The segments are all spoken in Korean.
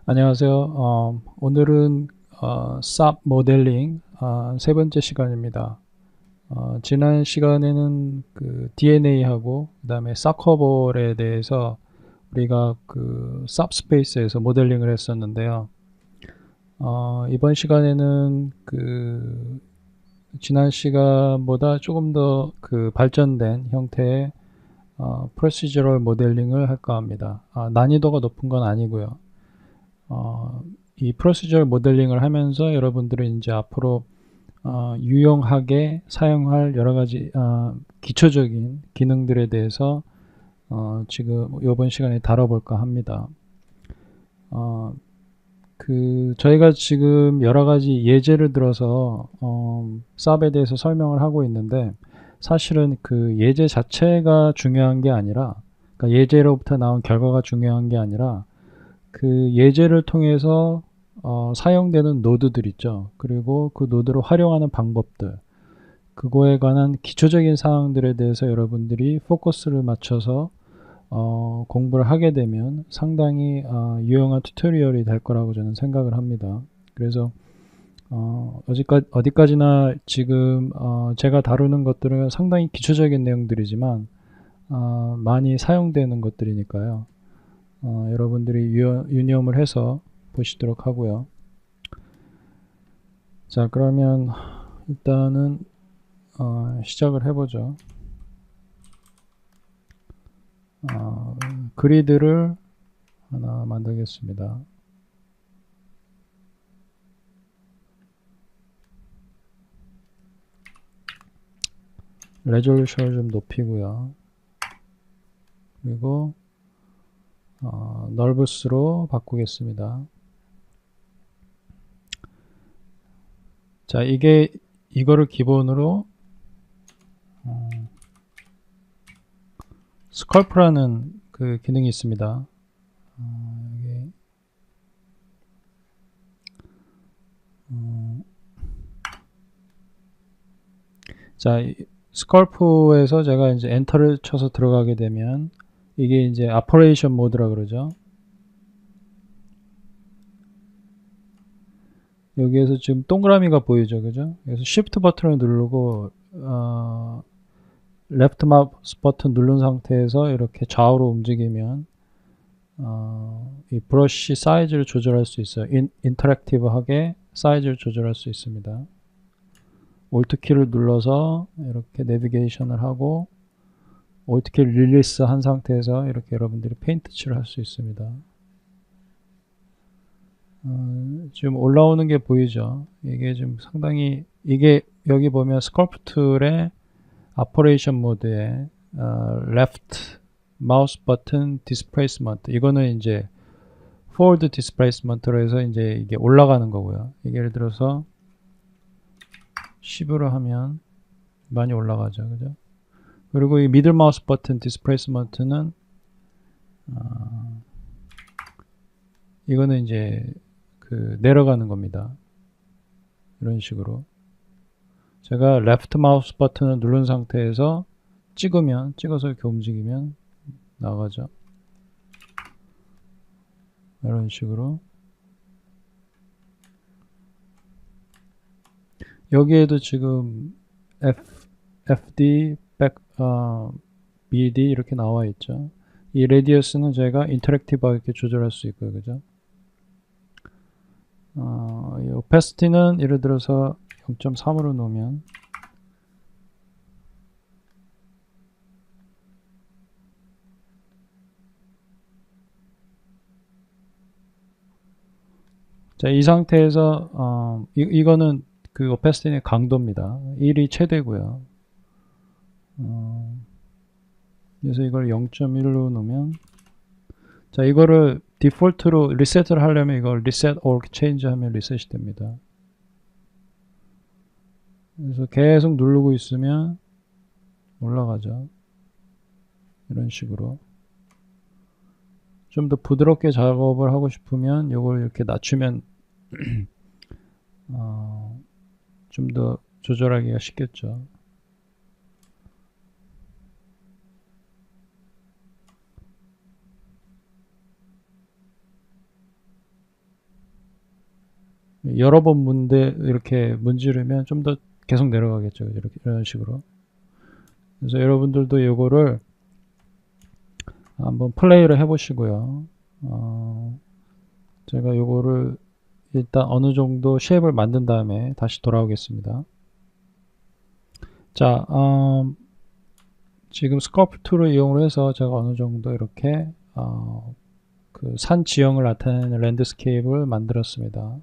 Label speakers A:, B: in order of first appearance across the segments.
A: 안녕하세요. 오늘은 SAP 모델링 세 번째 시간입니다. 지난 시간에는 그 DNA하고 그다음에 사커볼에 대해서 우리가 그 SAP 스페이스에서 모델링을 했었는데요. 이번 시간에는 그 지난 시간보다 조금 더 그 발전된 형태의 프로시저럴 모델링을 할까 합니다. 난이도가 높은 건 아니고요. 이 프로시저럴 모델링을 하면서 여러분들은 이제 앞으로 유용하게 사용할 여러 가지 기초적인 기능들에 대해서 지금 이번 시간에 다뤄볼까 합니다. 저희가 지금 여러 가지 예제를 들어서 쌉에 대해서 설명을 하고 있는데 사실은 그 예제 자체가 중요한 게 아니라, 그러니까 예제로부터 나온 결과가 중요한 게 아니라 그 예제를 통해서 사용되는 노드들 있죠. 그리고 그 노드를 활용하는 방법들, 그거에 관한 기초적인 사항들에 대해서 여러분들이 포커스를 맞춰서 공부를 하게 되면 상당히 유용한 튜토리얼이 될 거라고 저는 생각을 합니다. 그래서 어디까지나 지금 제가 다루는 것들은 상당히 기초적인 내용들이지만 많이 사용되는 것들이니까요. 여러분들이 유념을 해서 보시도록 하고요. 자, 그러면 일단은 시작을 해보죠. 그리드를 하나 만들겠습니다. 레졸루션을 좀 높이고요. 그리고 널브스로 바꾸겠습니다. 자, 이거를 기본으로 스컬프라는 그 기능이 있습니다. 여기 자, 스컬프에서 제가 이제 엔터를 쳐서 들어가게 되면 이게 이제 아퍼레이션 모드라 그러죠. 여기에서 지금 동그라미가 보이죠, 그죠? 그래서 Shift 버튼을 누르고 레프트 마우스 버튼 누른 상태에서 이렇게 좌우로 움직이면 이 브러쉬 사이즈를 조절할 수 있어요. 인터랙티브하게 사이즈를 조절할 수 있습니다. Alt 키를 눌러서 이렇게 내비게이션을 하고 Alt 키를 릴리스 한 상태에서 이렇게 여러분들이 페인트 칠을 할 수 있습니다. 지금 올라오는 게 보이죠? 이게 지금 상당히, 이게 여기 보면 스컬프 툴의 아퍼레이션 모드에 left 마우스 버튼 디스플레이스먼트, 이거는 이제 forward 디스플레이스먼트로 해서 이제 이게 올라가는 거고요. 이게 예를 들어서 10으로 하면 많이 올라가죠, 그죠? 그리고 이 미들 마우스 버튼 디스플레이스먼트는 이거는 이제 그 내려가는 겁니다. 이런 식으로 제가 레프트 마우스 버튼을 누른 상태에서 찍어서 이렇게 움직이면 나가죠. 이런 식으로 여기에도 지금 FD, BD 이렇게 나와 있죠. 이 레디어스는 제가 인터랙티브하게 이렇게 조절할 수 있고요, 그죠? 이 오페시티는 예를 들어서 0.3으로 놓으면 자, 이 상태에서 이거는 그 오페시티의 강도입니다. 1이 최대고요. 그래서 이걸 0.1로 놓으면, 자, 이거를 디폴트로 리셋을 하려면 이걸 리셋 or change 하면 리셋이 됩니다. 그래서 계속 누르고 있으면 올라가죠. 이런 식으로. 좀 더 부드럽게 작업을 하고 싶으면 이걸 이렇게 낮추면 좀 더 조절하기가 쉽겠죠. 여러 번 이렇게 문지르면 좀 더 계속 내려가겠죠. 이렇게 이런 식으로. 그래서 여러분들도 이거를 한번 플레이를 해보시고요. 제가 이거를 일단 어느 정도 쉐입을 만든 다음에 다시 돌아오겠습니다. 자, 지금 스컬프 툴을 이용을 해서 제가 어느 정도 이렇게 그 산 지형을 나타내는 랜드스케이프를 만들었습니다.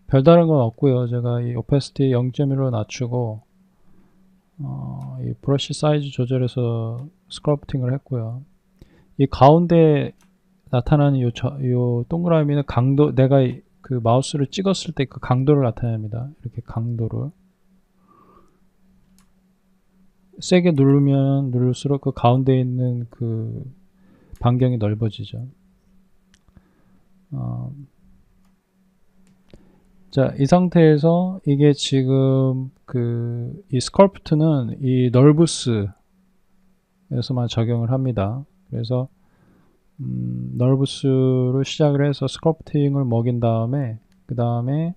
A: 별다른 건 없고요. 제가 이 오페시티 0.1로 낮추고 이 브러쉬 사이즈 조절해서 스컬프팅을 했고요. 이 가운데 나타나는 요 동그라미는 강도, 내가 그 마우스를 찍었을 때 그 강도를 나타냅니다. 이렇게 강도를 세게 누르면 누를수록 그 가운데 있는 그 반경이 넓어지죠. 자, 이 상태에서 이게 지금 이 스컬프트는 이 널브스에서만 적용을 합니다. 그래서 널브스로 시작을 해서 스컬프팅을 먹인 다음에 그 다음에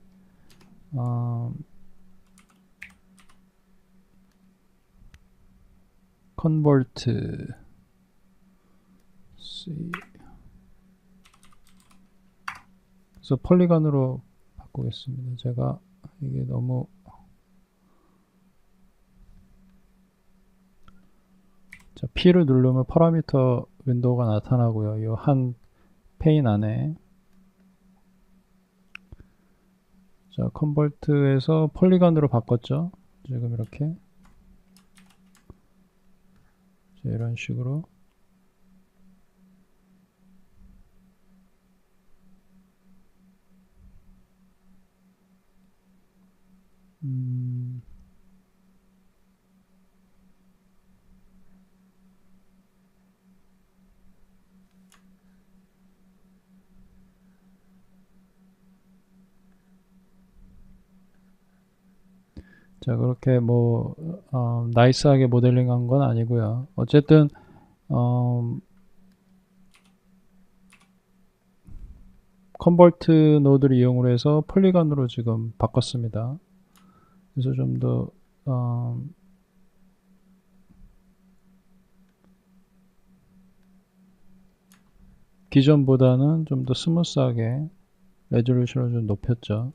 A: 컨버트 그래서 폴리건으로 바꾸겠습니다. 제가 이게 너무 자, P를 누르면 파라미터 윈도우가 나타나고요. 이 한 페인 안에 자, 컨버트에서 폴리건으로 바꿨죠. 지금 이렇게 자, 이런 식으로 자, 그렇게 뭐 나이스하게 모델링한 건 아니고요. 어쨌든 컨버트 노드를 이용을 해서 폴리건으로 지금 바꿨습니다. 그래서 좀 더 기존보다는 좀 더 스무스하게 레졸루션을 좀 높였죠.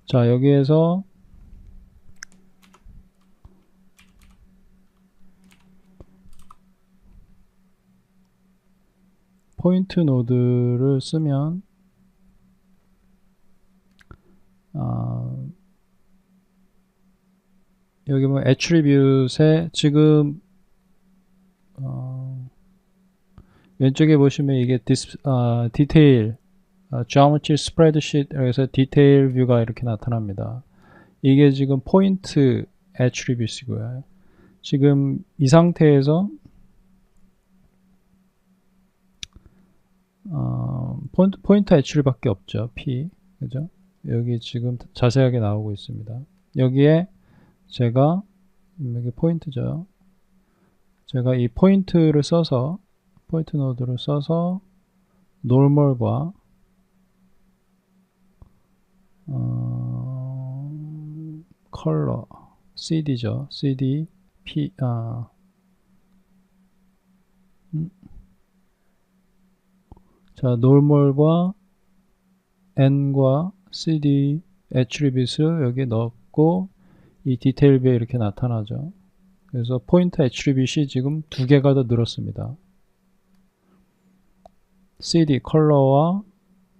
A: 자, 여기에서 포인트 노드를 쓰면 여기 뭐 애트리뷰트에 지금 왼쪽에 보시면 이게 디테일 geometry spreadsheet에서 디테일 뷰가 이렇게 나타납니다. 이게 지금 포인트 애트리뷰트이고요. 지금 이 상태에서 포인트 애트리뷰트밖에 없죠. P 그죠? 여기 지금 자세하게 나오고 있습니다. 여기에 제가 여기 포인트죠. 제가 이 포인트를 써서 포인트 노드를 써서 노멀과 컬러 CD죠. CD P 자, 노멀과 N과 CD 애트리뷰트를 여기 넣고 이 디테일 뷰에 이렇게 나타나죠. 그래서 포인트 애트리뷰트이 지금 두 개가 더 늘었습니다. CD 컬러와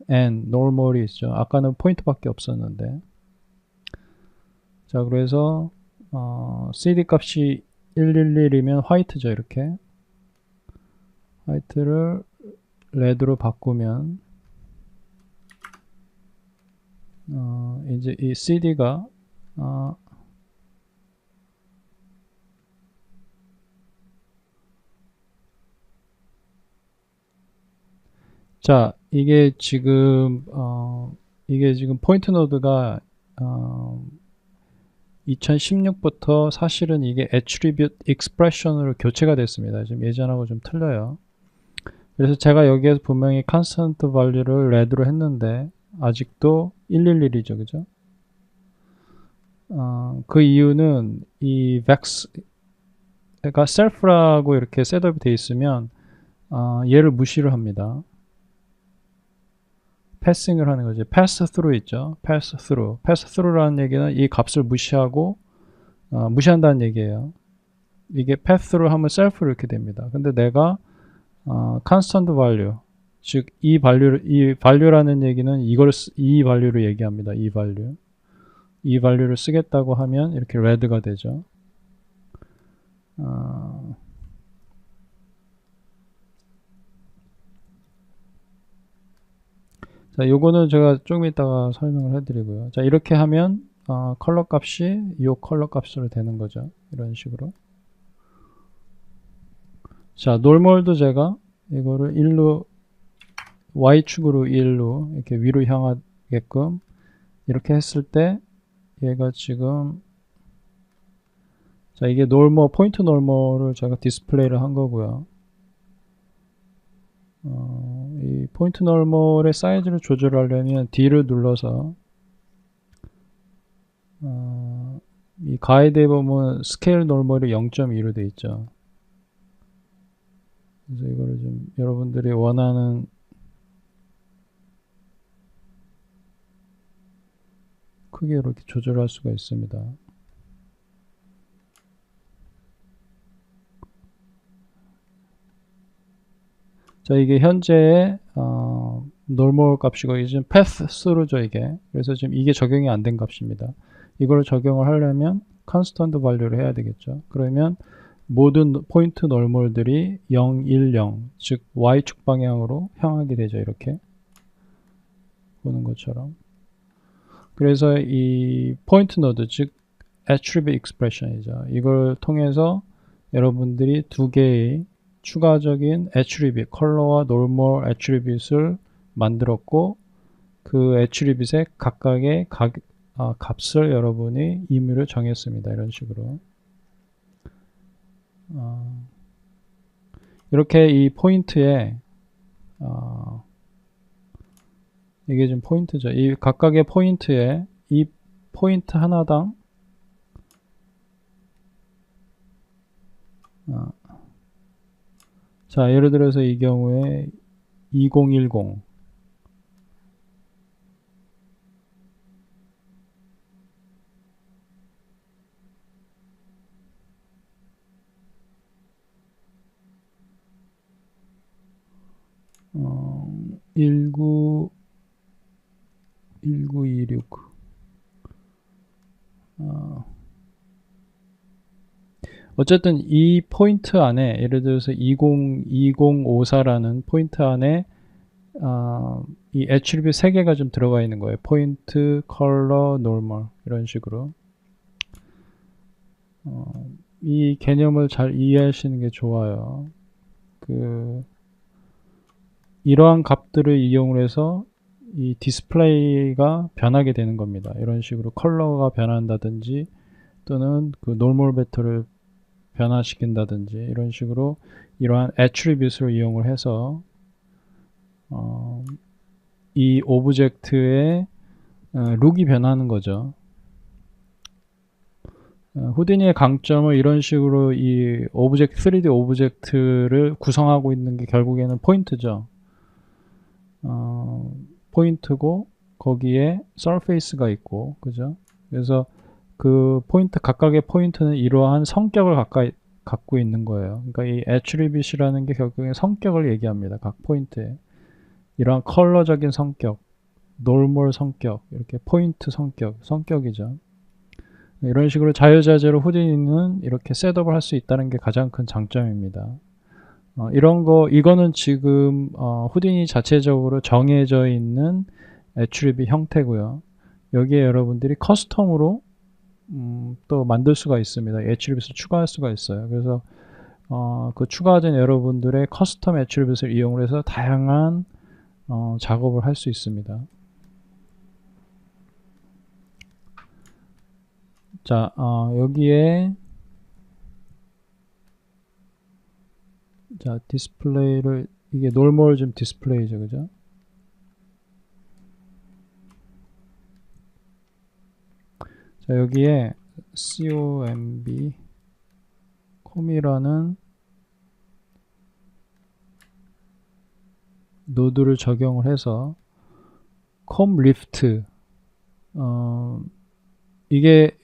A: N 노멀이 있죠. 아까는 포인트밖에 없었는데. 자, 그래서 CD 값이 111이면 화이트죠. 이렇게 화이트를 레드로 바꾸면 이제 이 CD가 자, 이게 지금 포인트 노드가 2016부터 사실은 이게 attribute expression으로 교체가 됐습니다. 지금 예전하고 좀 틀려요. 그래서 제가 여기에서 분명히 constant value를 red로 했는데 아직도 111이죠, 그죠? 그 이유는 이 vex가 self라고 이렇게 셋업이 되어 있으면 얘를 무시를 합니다. 패싱을 하는 거죠. pass through 있죠. pass through. pass through라는 얘기는 이 값을 무시하고 무시한다는 얘기예요. 이게 pass through 하면 self 이렇게 됩니다. 근데 내가 constant value, 즉 이 value라는 얘기는 이 value를 얘기합니다. 이 value를 쓰겠다고 하면 이렇게 red가 되죠. 자, 요거는 제가 조금 이따가 설명을 해드리고요. 자, 이렇게 하면 컬러 값이 이 컬러 값으로 되는 거죠. 이런 식으로. 자, 놀멀도 제가 이거를 1로 Y축으로 1로 이렇게 위로 향하게끔 이렇게 했을 때 얘가 지금 자, 이게 놀멀, 포인트 놀멀을 제가 디스플레이를 한 거고요. 이 포인트 놀멀의 사이즈를 조절하려면 D를 눌러서 이 가이드에 보면 스케일 놀멀이 0.2로 되어 있죠. 그래서 이거를 좀 여러분들이 원하는 크기로 이렇게 조절할 수가 있습니다. 자, 이게 현재의 normal 값이고 이게 지금 path through죠, 이게. 그래서 지금 이게 적용이 안 된 값입니다. 이걸 적용을 하려면 constant value를 해야 되겠죠. 그러면 모든 포인트 normal들이 0, 1, 0, 즉 y축 방향으로 향하게 되죠. 이렇게 보는 것처럼. 그래서 이 포인트 노드, 즉 attribute expression이죠. 이걸 통해서 여러분들이 두 개의 추가적인 attribute, 컬러와 normal attribute을 만들었고 그 attribute의 각각의 값을 여러분이 임의로 정했습니다. 이런 식으로. 이렇게 이 포인트에 이게 지금 포인트죠. 이 각각의 포인트에 이 포인트 하나당 자, 예를 들어서 이 경우에 2010 1926 어쨌든 이 포인트 안에 예를 들어서 2054라는 포인트 안에 이 애트리뷰 3개가 좀 들어가 있는 거예요. 포인트, 컬러, 노멀 이런 식으로 이 개념을 잘 이해하시는 게 좋아요. 이러한 값들을 이용을 해서 이 디스플레이가 변하게 되는 겁니다. 이런 식으로 컬러가 변한다든지 또는 그 노멀 베터를 변화시킨다든지 이런 식으로 이러한 애트리뷰트를 이용을 해서 이 오브젝트의 룩이 변하는 거죠. 후디니의 강점은 이런 식으로 이 오브젝트, 3D 오브젝트를 구성하고 있는 게 결국에는 포인트죠. 포인트고 거기에 서페이스가 있고, 그죠? 그래서 그 포인트, 각각의 포인트는 이러한 성격을 갖고 있는 거예요. 그러니까 이 attribute이라는 게 결국에 성격을 얘기합니다. 각 포인트에. 이러한 컬러적인 성격, normal 성격, 이렇게 포인트 성격이죠. 이런 식으로 자유자재로 후디니는 이렇게 셋업을 할 수 있다는 게 가장 큰 장점입니다. 이거는 지금 후디니 자체적으로 정해져 있는 attribute 형태고요. 여기에 여러분들이 커스텀으로 또 만들 수가 있습니다. attribute를 추가할 수가 있어요. 그래서 그 추가된 여러분들의 커스텀 attribute를 이용해서 다양한 작업을 할 수 있습니다. 자, 여기에 자, 디스플레이를 이게 놀몰 좀 디스플레이죠, 그죠? 자, 여기에 com이라는 노드를 적용을 해서 comLift 이게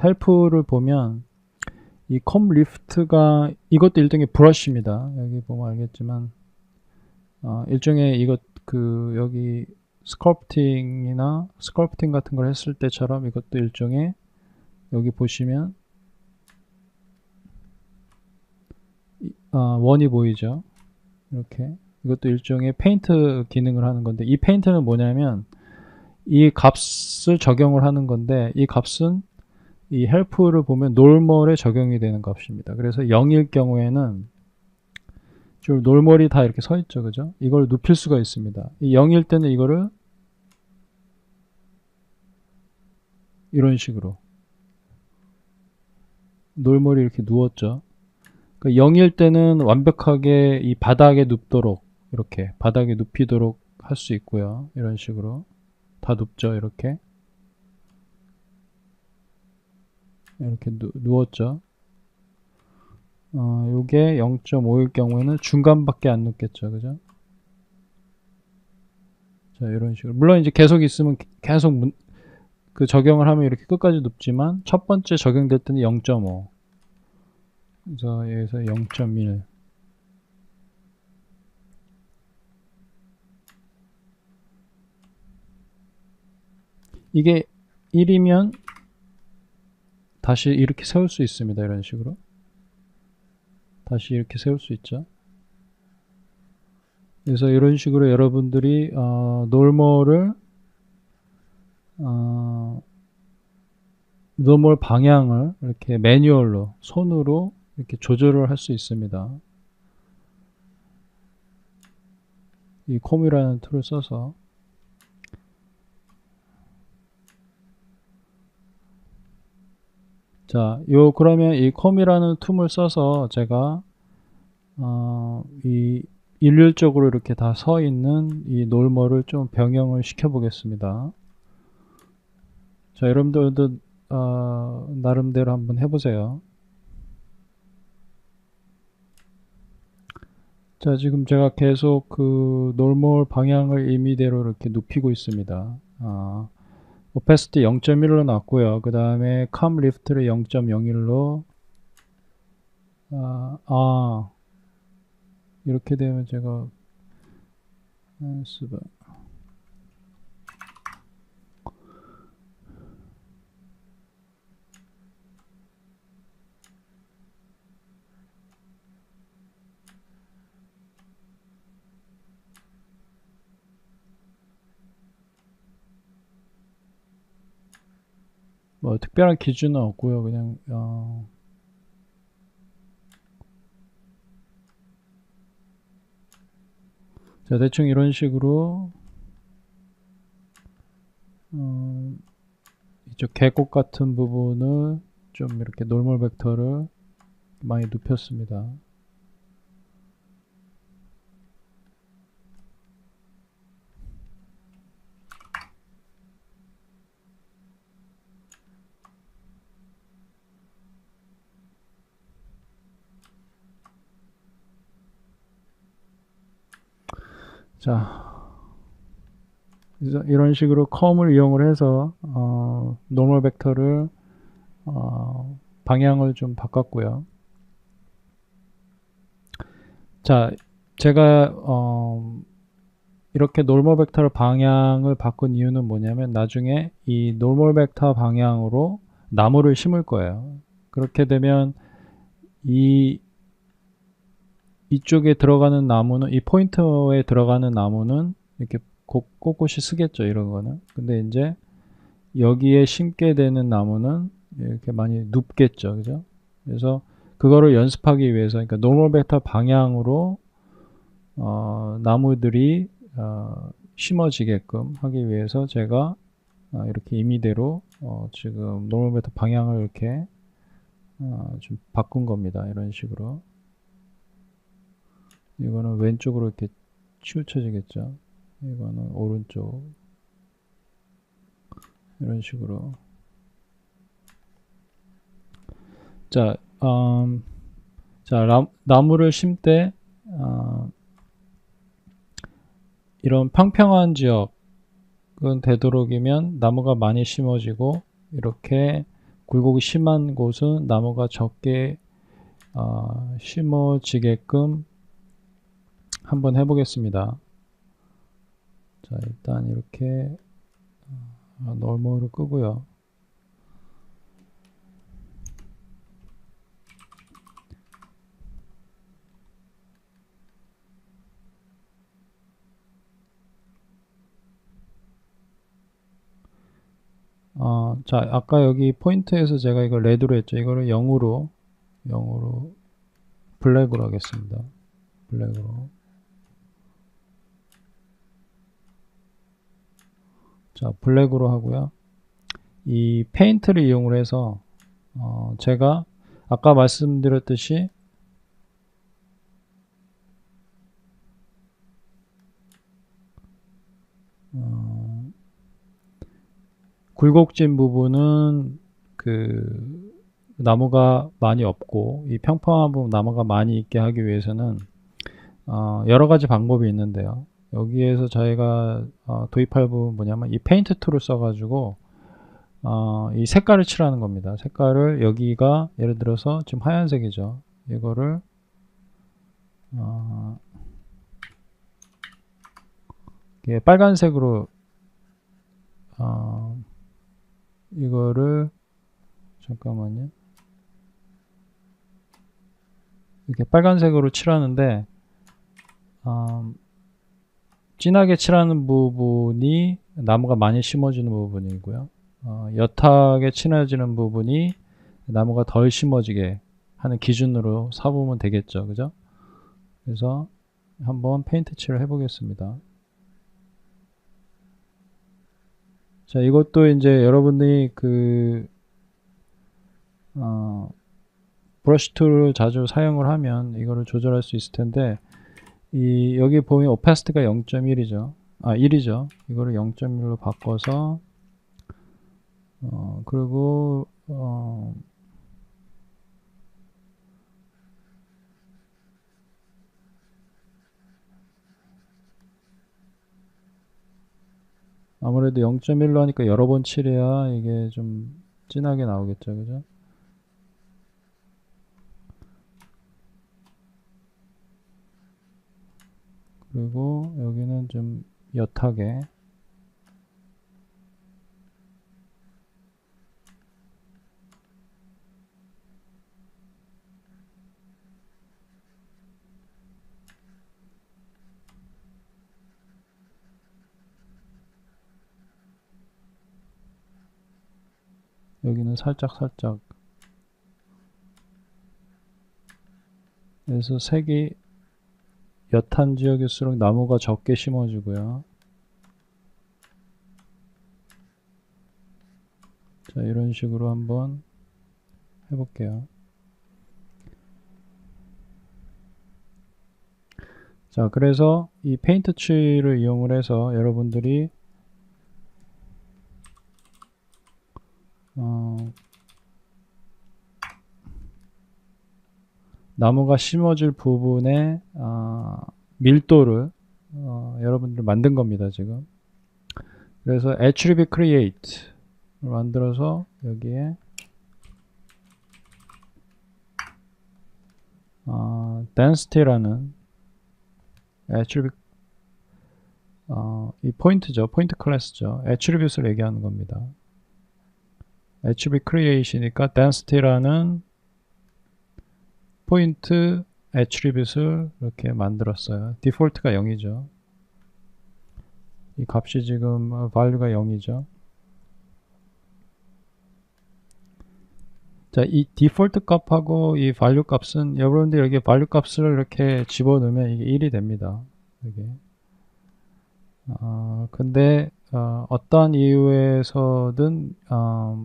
A: 헬프를 보면 이 comLift가 이것도 일종의 브러쉬입니다. 여기 보면 알겠지만 일종의 이것 여기 스컬프팅 같은 걸 했을 때처럼 이것도 일종의 여기 보시면 원이 보이죠. 이렇게 이것도 일종의 페인트 기능을 하는 건데 이 페인트는 뭐냐면 이 값을 적용을 하는 건데 이 값은 이 헬프를 보면 놀멀에 적용이 되는 값입니다. 그래서 0일 경우에는 줄 놀멀이 다 이렇게 서 있죠, 그죠? 이걸 눕힐 수가 있습니다. 이 0일 때는 이거를 이런 식으로 놀멀이 이렇게 누웠죠. 그러니까 0일 때는 완벽하게 이 바닥에 눕도록 이렇게 바닥에 눕히도록 할 수 있고요. 이런 식으로 다 눕죠. 이렇게 누웠죠. 요게 0.5일 경우에는 중간밖에 안 눕겠죠. 그죠? 자, 이런 식으로. 물론 이제 계속 있으면 계속 그 적용을 하면 이렇게 끝까지 눕지만 첫 번째 적용될 때는 0.5. 그래서 여기서 0.1. 이게 1이면 다시 이렇게 세울 수 있습니다. 이런 식으로. 다시 이렇게 세울 수 있죠. 그래서 이런 식으로 여러분들이 놀멀 방향을 이렇게 매뉴얼로 손으로 이렇게 조절을 할 수 있습니다. 이 com이라는 툴을 써서. 자, 그러면 이 com이라는 툴을 써서 제가 이 일률적으로 이렇게 다 서 있는 이 놀멀을 좀 변형을 시켜 보겠습니다. 자, 여러분들도 나름대로 한번 해보세요. 자, 지금 제가 계속 그 놀멀 방향을 임의대로 이렇게 눕히고 있습니다. opacity 0.1로 놨고요. 그 다음에 comLift를 0.01로 이렇게 되면 제가 뭐 특별한 기준은 없고요. 그냥 자, 대충 이런 식으로 이쪽 계곡 같은 부분을 좀 이렇게 놀멀 벡터를 많이 눕혔습니다. 자, 이런 식으로 com을 이용을 해서 노멀 벡터를 방향을 좀 바꿨고요. 자, 제가 이렇게 노멀 벡터를 방향을 바꾼 이유는 뭐냐면 나중에 이 노멀 벡터 방향으로 나무를 심을 거예요. 그렇게 되면 이쪽에 들어가는 나무는 이 포인터에 들어가는 나무는 이렇게 꼿꼿이 쓰겠죠. 이런 거는. 근데 이제 여기에 심게 되는 나무는 이렇게 많이 눕겠죠. 그죠? 그래서 그거를 연습하기 위해서 그러니까 노멀 벡터 방향으로 나무들이 심어지게끔 하기 위해서 제가 이렇게 임의대로 지금 노멀 메터 방향을 이렇게 좀 바꾼 겁니다. 이런 식으로. 이거는 왼쪽으로 이렇게 치우쳐지겠죠. 이거는 오른쪽. 이런 식으로. 자, 나무를 심 때 이런 평평한 지역은 되도록이면 나무가 많이 심어지고, 이렇게 굴곡이 심한 곳은 나무가 적게 심어지게끔 한번 해보겠습니다. 자, 일단 이렇게 노멀을 끄고요. 자, 아까 여기 포인트에서 제가 이걸 레드로 했죠. 이거를 0으로 블랙으로 하겠습니다. 블랙으로. 자, 블랙으로 하고요. 이 페인트를 이용을 해서 제가 아까 말씀드렸듯이 굴곡진 부분은 그 나무가 많이 없고, 이 평평한 부분 나무가 많이 있게 하기 위해서는 여러 가지 방법이 있는데요. 여기에서 저희가 도입할 부분 뭐냐면 이 페인트 툴을 써가지고 이 색깔을 칠하는 겁니다. 색깔을 여기가 예를 들어서 지금 하얀색이죠. 이거를 빨간색으로 이거를 잠깐만요. 이렇게 빨간색으로 칠하는데 진하게 칠하는 부분이 나무가 많이 심어지는 부분이고요. 옅하게 칠해지는 부분이 나무가 덜 심어지게 하는 기준으로 삼으면 되겠죠. 그죠? 그래서 한번 페인트 칠을 해보겠습니다. 자, 이것도 이제 여러분들이 브러쉬 툴을 자주 사용을 하면 이거를 조절할 수 있을 텐데, 여기 보면 오파시티가 0.1이죠. 1이죠. 이거를 0.1로 바꿔서 그리고 아무래도 0.1로 하니까 여러 번 칠해야 이게 좀 진하게 나오겠죠. 그죠? 그리고 여기는 좀 옅하게. 여기는 살짝 그래서 색이 옅한 지역일수록 나무가 적게 심어주고요. 자, 이런 식으로 한번 해볼게요. 자, 그래서 이 페인트 칠을 이용을 해서 여러분들이 나무가 심어질 부분의 밀도를 여러분들이 만든 겁니다. 지금. 그래서 attribute create를 만들어서 여기에 density라는 attribute 이 포인트죠. 포인트 클래스죠. attribute를 얘기하는 겁니다. attribute create이니까 density라는 포인트 attribute를 이렇게 만들었어요. 디폴트가 0이죠. 이 값이 지금 value가 0이죠. 자, 이 디폴트 값하고 이 value 값은 여러분들 여기 value 값을 이렇게 집어넣으면 이게 1이 됩니다. 이게. 근데 어떠한 이유에서든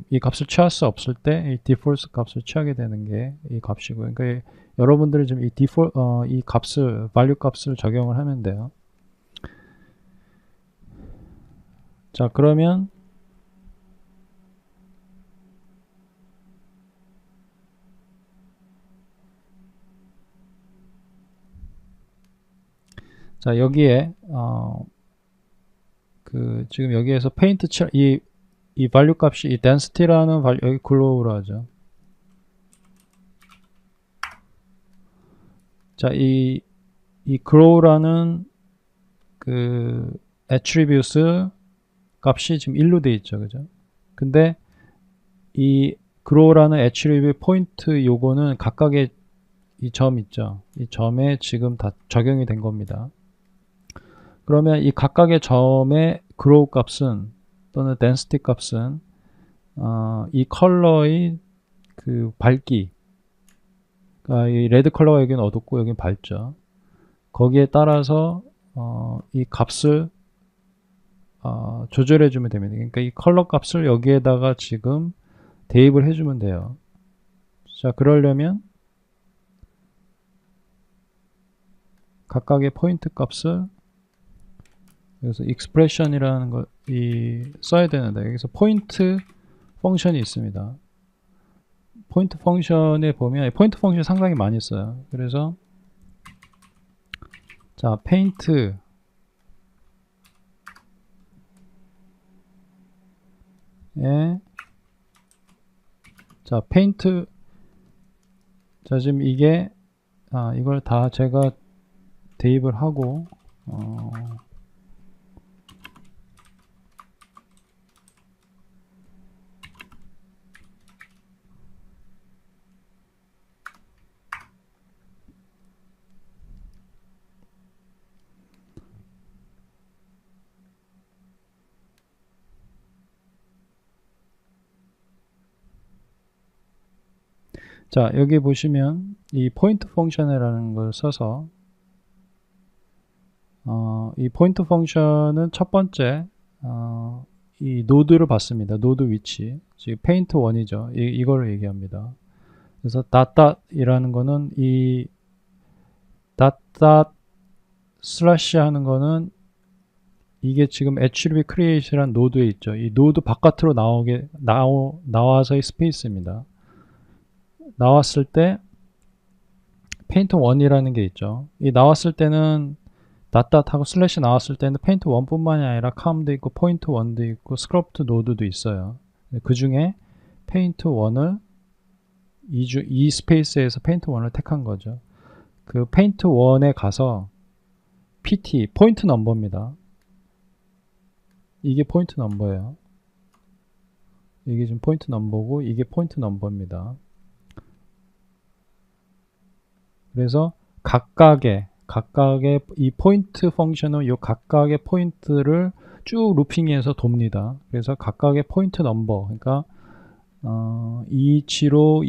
A: 이 값을 취할 수 없을 때 이 디폴트 값을 취하게 되는 게 이 값이고요. 그러니까 여러분들이 좀 이 값을 value 값을 적용을 하면 돼요. 자, 그러면 자, 여기에 지금 여기에서 페인트 이 value 값이 이 density라는 여기 glow로 하죠. 자, 이 glow라는 그 attributes 값이 지금 1로 돼 있죠. 그죠? 근데 이 glow라는 attribute 포인트 요거는 각각의 이 점 있죠. 이 점에 지금 다 적용이 된 겁니다. 그러면 이 각각의 점의 glow 값은 또는 density 값은 이 컬러의 그 밝기, 그러니까 이 레드 컬러가 여기는 어둡고 여기는 밝죠. 거기에 따라서 이 값을 조절해 주면 됩니다. 그러니까 이 컬러 값을 여기에다가 지금 대입을 해주면 돼요. 자, 그러려면 각각의 포인트 값을 여기서 expression이라는 걸 써야 되는데 여기서 포인트 펑션이 있습니다. 포인트 펑션에 보면 포인트 펑션 상당히 많이 써요. 그래서 자, 페인트 자, 페인트 자, 지금 이게 이걸 다 제가 대입을 하고 자, 여기 보시면 이 포인트 펑션이라는 걸 써서 이 포인트 펑션은 첫 번째 이 노드를 받습니다. 노드 위치, 즉 페인트 1이죠. 이걸 얘기합니다. 그래서 닷닷이라는 거는 이 닷닷 슬래시 하는 거는 이게 지금 attribute create이라는 노드에 있죠. 이 노드 바깥으로 나와서의 스페이스입니다. 나왔을 때 페인트 1이라는 게 있죠. 이 나왔을 때는 닷닷하고 슬래시 나왔을 때는 페인트 1뿐만이 아니라 컴도 있고 포인트 1도 있고 스크럽트 노드도 있어요. 그 중에 페인트 1을 이 스페이스에서 페인트 1을 택한 거죠. 그 페인트 1에 가서 PT 포인트 넘버입니다. 이게 포인트 넘버예요. 이게 지금 포인트 넘버고 이게 포인트 넘버입니다. 그래서 각각의 이 포인트 펑션은 이 각각의 포인트를 쭉 루핑해서 돕니다. 그래서 각각의 포인트 넘버, 그러니까 275,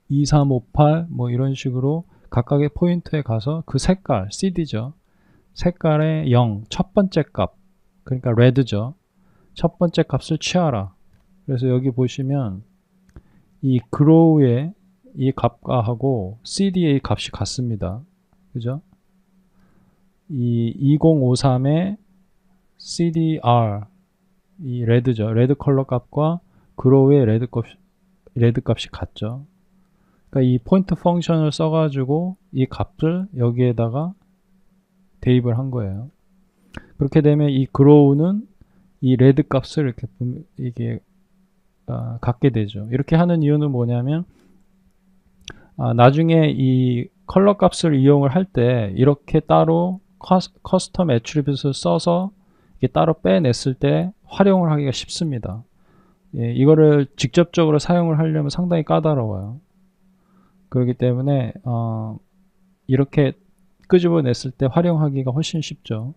A: 2358 뭐 이런 식으로 각각의 포인트에 가서 그 색깔, CD죠. 색깔의 0, 첫 번째 값, 그러니까 레드죠. 첫 번째 값을 취하라. 그래서 여기 보시면 이 grow의 이 값하고 CD의 값이 같습니다. 그죠? 이 2053의 CDR 이 레드죠. 레드 컬러 값과 grow의 레드 값이 같죠. 그러니까 이 포인트 펑션을 써가지고 이 값을 여기에다가 대입을 한 거예요. 그렇게 되면 이 grow는 이 레드 값을 이게 갖게 되죠. 이렇게 하는 이유는 뭐냐면 나중에 이 컬러 값을 이용을 할 때 이렇게 따로 커스텀 애트리뷰트를 써서 이게 따로 빼냈을 때 활용을 하기가 쉽습니다. 예, 이거를 직접적으로 사용을 하려면 상당히 까다로워요. 그렇기 때문에 이렇게 끄집어냈을 때 활용하기가 훨씬 쉽죠.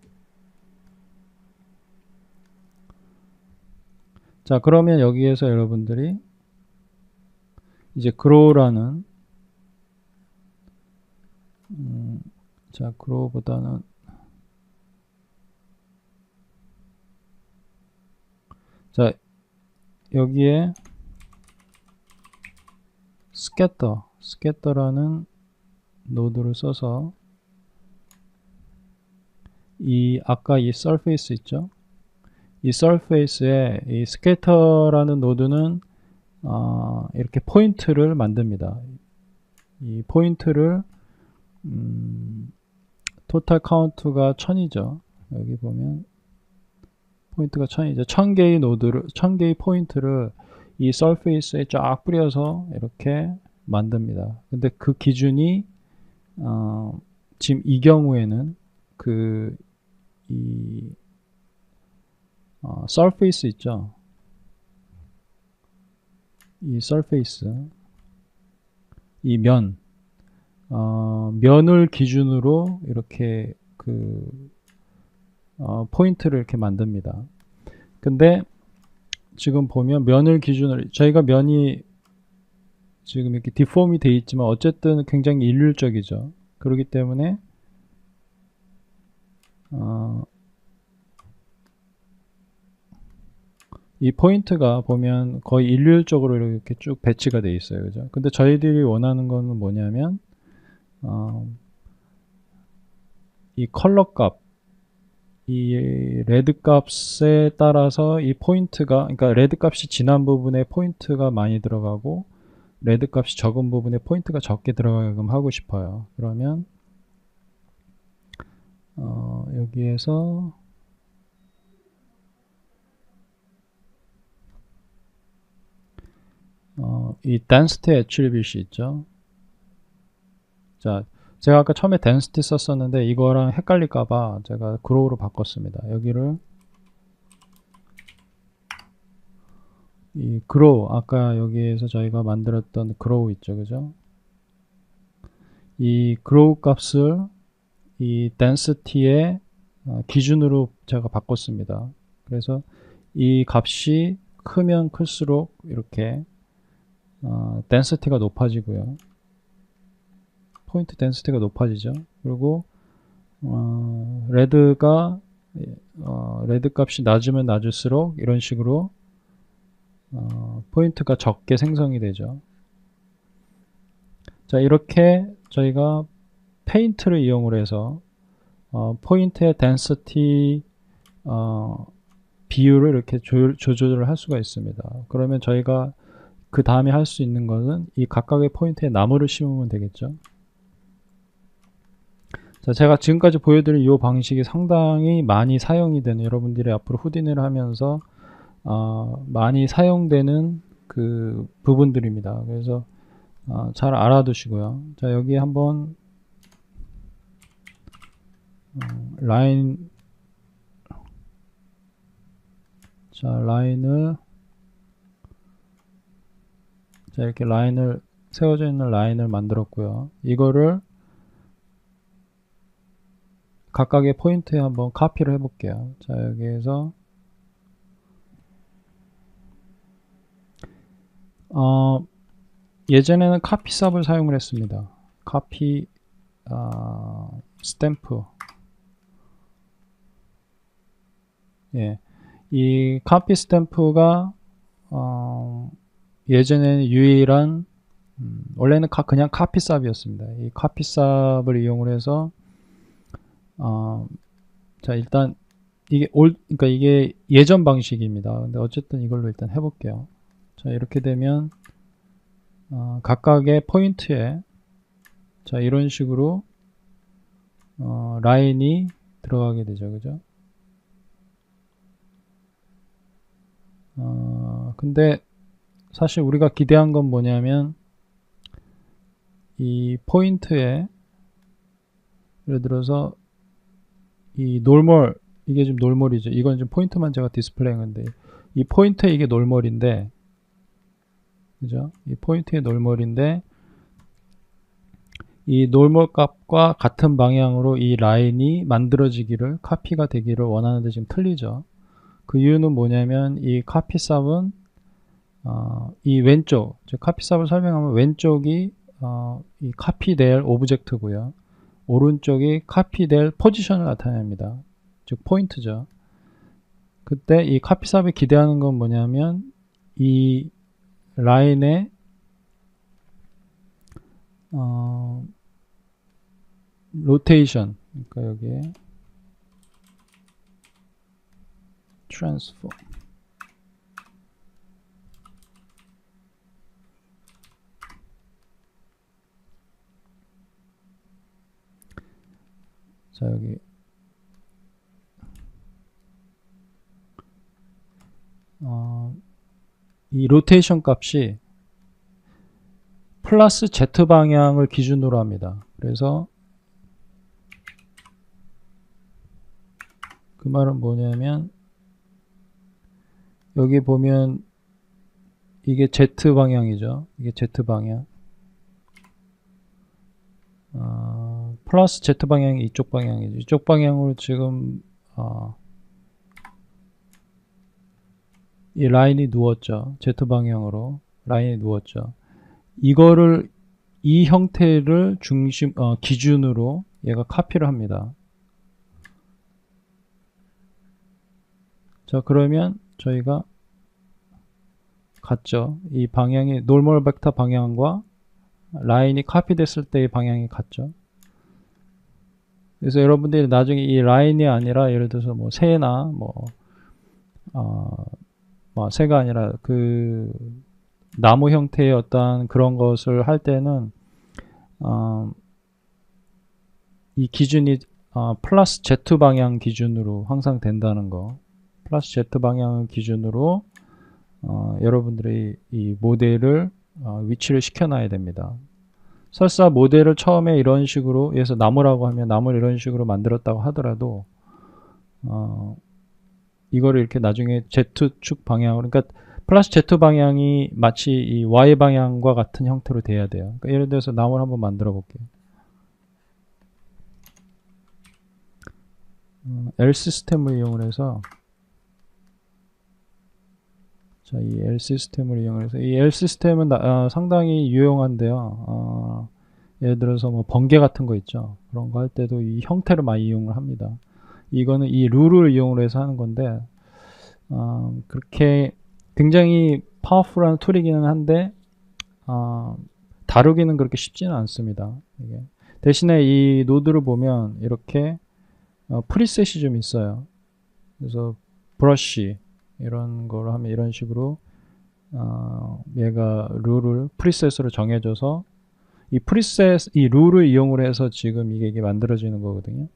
A: 자, 그러면 여기에서 여러분들이 이제 grow라는 자, grow보다는 자, 여기에 스캐터라는 노드를 써서 아까 이 서페이스 있죠? 이 서페이스에 이 스캐터라는 노드는 이렇게 포인트를 만듭니다. 이 포인트를 토탈 카운트가 1000이죠. 여기 보면 포인트가 1000이죠. 1000개의 포인트를 이 서페이스에 쫙 뿌려서 이렇게 만듭니다. 근데 그 기준이 지금 이 경우에는 서페이스 있죠. 이 서페이스, 이 면을 기준으로 이렇게 포인트를 이렇게 만듭니다. 근데 지금 보면 면을 기준으로 저희가 면이 지금 이렇게 디폼이 되어 있지만 어쨌든 굉장히 일률적이죠. 그렇기 때문에 이 포인트가 보면 거의 일률적으로 이렇게 쭉 배치가 되어 있어요. 그죠? 근데 저희들이 원하는 거는 뭐냐면 이 컬러 값, 이 레드 값에 따라서 이 포인트가, 그러니까 레드 값이 진한 부분에 포인트가 많이 들어가고 레드 값이 적은 부분에 포인트가 적게 들어가게끔 하고 싶어요. 그러면 여기에서 이 density attribute이 있죠. 자, 제가 아까 처음에 density 썼었는데 이거랑 헷갈릴까봐 제가 grow로 바꿨습니다. 여기를 이 grow, 아까 여기에서 저희가 만들었던 grow 있죠, 그죠? 이 grow 값을 이 density의 기준으로 제가 바꿨습니다. 그래서 이 값이 크면 클수록 이렇게 density가 높아지고요. 포인트 density가 높아지죠. 그리고 레드 값이 낮으면 낮을수록 이런 식으로 포인트가 적게 생성이 되죠. 자, 이렇게 저희가 페인트를 이용을 해서 포인트의 density 비율을 이렇게 조절을 할 수가 있습니다. 그러면 저희가 그 다음에 할 수 있는 것은 이 각각의 포인트에 나무를 심으면 되겠죠. 자, 제가 지금까지 보여드린 이 방식이 상당히 많이 사용이 되는, 여러분들이 앞으로 후딘을 하면서 많이 사용되는 그 부분들입니다. 그래서 잘 알아두시고요. 자, 여기 한번 라인을 자, 이렇게 세워져 있는 라인을 만들었고요. 이거를 각각의 포인트에 한번 카피를 해볼게요. 자, 여기에서 예전에는 카피 삽을 사용을 했습니다. 카피 스탬프. 예, 이 카피 스탬프가 예전에는 유일한 원래는 그냥 카피 삽이었습니다. 이 카피 삽을 이용을 해서 자, 일단 그러니까 이게 예전 방식입니다. 근데 어쨌든 이걸로 일단 해볼게요. 자, 이렇게 되면 각각의 포인트에 자, 이런 식으로 라인이 들어가게 되죠. 그죠? 근데 사실 우리가 기대한 건 뭐냐면 이 포인트에 예를 들어서 이 놀멀, 이게 지금 놀멀이죠. 이건 지금 포인트만 제가 디스플레이 했는데 이 포인트에 이게 놀멀인데, 그죠? 이 포인트의 놀멀인데 이 놀멀 값과 같은 방향으로 이 라인이 만들어지기를, 카피가 되기를 원하는데 지금 틀리죠. 그 이유는 뭐냐면 이 카피 삽은 이 왼쪽, 즉 카피 삽을 설명하면 왼쪽이 이 카피될 오브젝트고요. 오른쪽이 카피될 포지션을 나타냅니다. 즉 포인트죠. 그때 이 카피삽이 기대하는 건 뭐냐면 이 라인의 로테이션, 그러니까 여기에 트랜스포, 자 여기 이 로테이션 값이 플러스 Z 방향을 기준으로 합니다. 그래서 그 말은 뭐냐면 여기 보면 이게 Z 방향이죠. 이게 Z 방향. 플러스 Z 방향이 이쪽 방향이죠. 이쪽 방향으로 지금 이 라인이 누웠죠. Z 방향으로 라인이 누웠죠. 이거를 이 형태를 기준으로 얘가 카피를 합니다. 자, 그러면 저희가 같죠. 이 방향이 노멀 벡터 방향과 라인이 카피됐을 때의 방향이 같죠. 그래서 여러분들이 나중에 이 라인이 아니라 예를 들어서 뭐 새나 새가 아니라 그 나무 형태의 어떤 그런 것을 할 때는 이 기준이 플러스 Z 방향 기준으로 항상 된다는 거. 플러스 Z 방향 기준으로 여러분들이 이 모델을 위치를 시켜놔야 됩니다. 설사 모델을 처음에 이런 식으로, 예를 들어서 나무라고 하면 나무를 이런 식으로 만들었다고 하더라도 이거를 이렇게 나중에 Z축 방향으로, 그러니까 플러스 Z 방향이 마치 이 Y 방향과 같은 형태로 돼야 돼요. 그러니까 예를 들어서 나무를 한번 만들어 볼게요. L 시스템을 이용해서, 자, 이 L 시스템을 이용해서, 이 L 시스템은 상당히 유용한데요. 예를 들어서 뭐 번개 같은 거 있죠. 그런 거 할 때도 이 형태를 많이 이용을 합니다. 이거는 이 룰을 이용을 해서 하는 건데, 그렇게 굉장히 파워풀한 툴이기는 한데, 다루기는 그렇게 쉽지는 않습니다. 이게. 대신에 이 노드를 보면 이렇게 프리셋이 좀 있어요. 그래서 브러쉬 이런 걸 하면 이런 식으로 얘가 룰을 프리셋으로 정해줘서 이 프리셋, 이 룰을 이용을 해서 지금 이게 만들어지는 거거든요.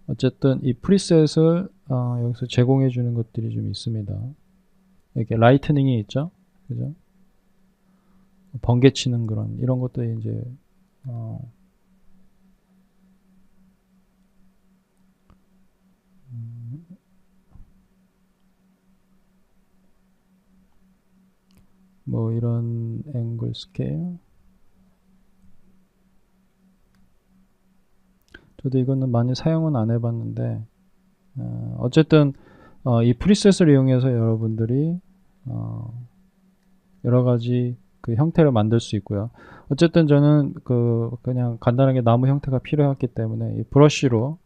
A: 어쨌든 이 프리셋을 여기서 제공해 주는 것들이 좀 있습니다. 이렇게 라이트닝이 있죠, 그죠? 번개 치는 그런 이런 것들이 이제 뭐 이런 앵글 스케일. 저도 이거는 많이 사용은 안 해봤는데 어쨌든 이 프리셋을 이용해서 여러분들이 여러 가지 그 형태를 만들 수 있고요. 어쨌든 저는 그냥 간단하게 나무 형태가 필요했기 때문에 이 브러쉬로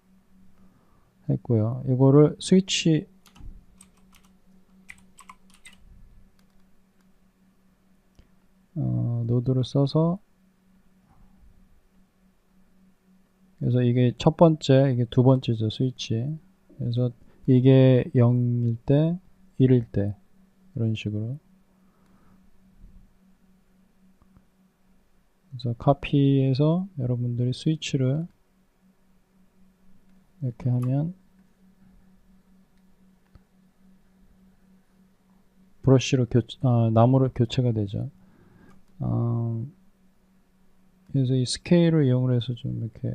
A: 했고요. 이거를 스위치 노드를 써서, 그래서 이게 첫 번째, 이게 두 번째죠, 스위치. 그래서 이게 0일 때, 1일 때 이런 식으로. 그래서 카피해서 여러분들이 스위치를 이렇게 하면 브러쉬로 나무로 교체가 되죠. 그래서 이 스케일을 이용을 해서 좀 이렇게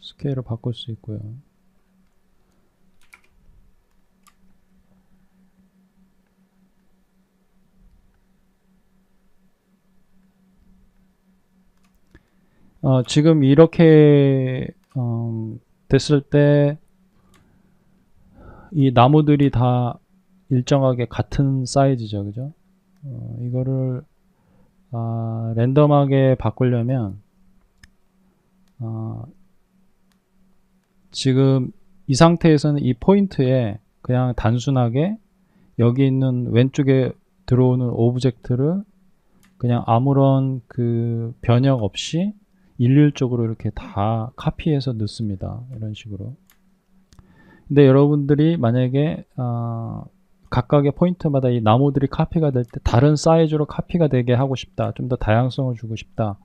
A: 스케일을 바꿀 수 있고요. 지금 이렇게 됐을 때 이 나무들이 다 일정하게 같은 사이즈죠, 그죠? 이거를 랜덤하게 바꾸려면 지금 이 상태에서는 이 포인트에 그냥 단순하게 여기 있는 왼쪽에 들어오는 오브젝트를 그냥 아무런 그 변형 없이 일률적으로 이렇게 다 카피해서 넣습니다. 이런 식으로. 근데 여러분들이 만약에 각각의 포인트마다 이 나무들이 카피가 될 때 다른 사이즈로 카피가 되게 하고 싶다, 좀 더 다양성을 주고 싶다,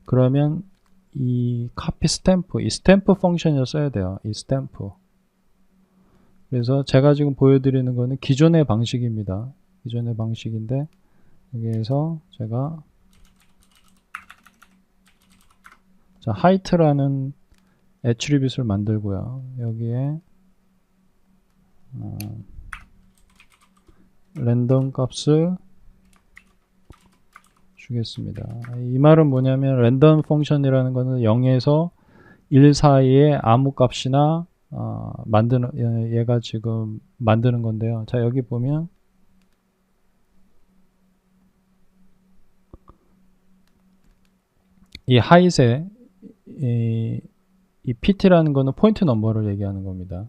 A: 그러면 이 카피 스탬프, 이 스탬프 펑션을 써야 돼요. 이 스탬프. 그래서 제가 지금 보여드리는 거는 기존의 방식입니다. 기존의 방식인데, 여기에서 제가 자, 하이트라는 애트리뷰트를 만들고요. 여기에 랜덤 값을 주겠습니다. 이 말은 뭐냐면 랜덤 펑션이라는 거는 0에서 1 사이에 아무 값이나 얘가 지금 만드는 건데요. 자, 여기 보면 이 하이트에 이 PT라는 거는 포인트 넘버를 얘기하는 겁니다.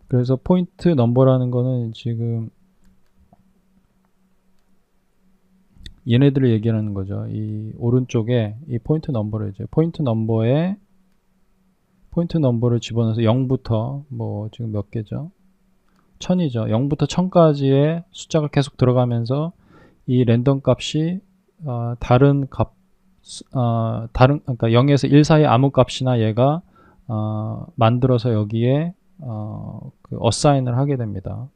A: 그래서 포인트 넘버라는 거는 지금 얘네들을 얘기하는 거죠. 이 오른쪽에 이 포인트 넘버를 이제 포인트 넘버를 집어넣어서 0부터 뭐 지금 몇 개죠? 1000이죠. 0부터 1000까지의 숫자가 계속 들어가면서 이 랜덤 값이 그러니까 0에서 1 사이 아무 값이나 얘가 만들어서 여기에 그 어사인을 하게 됩니다.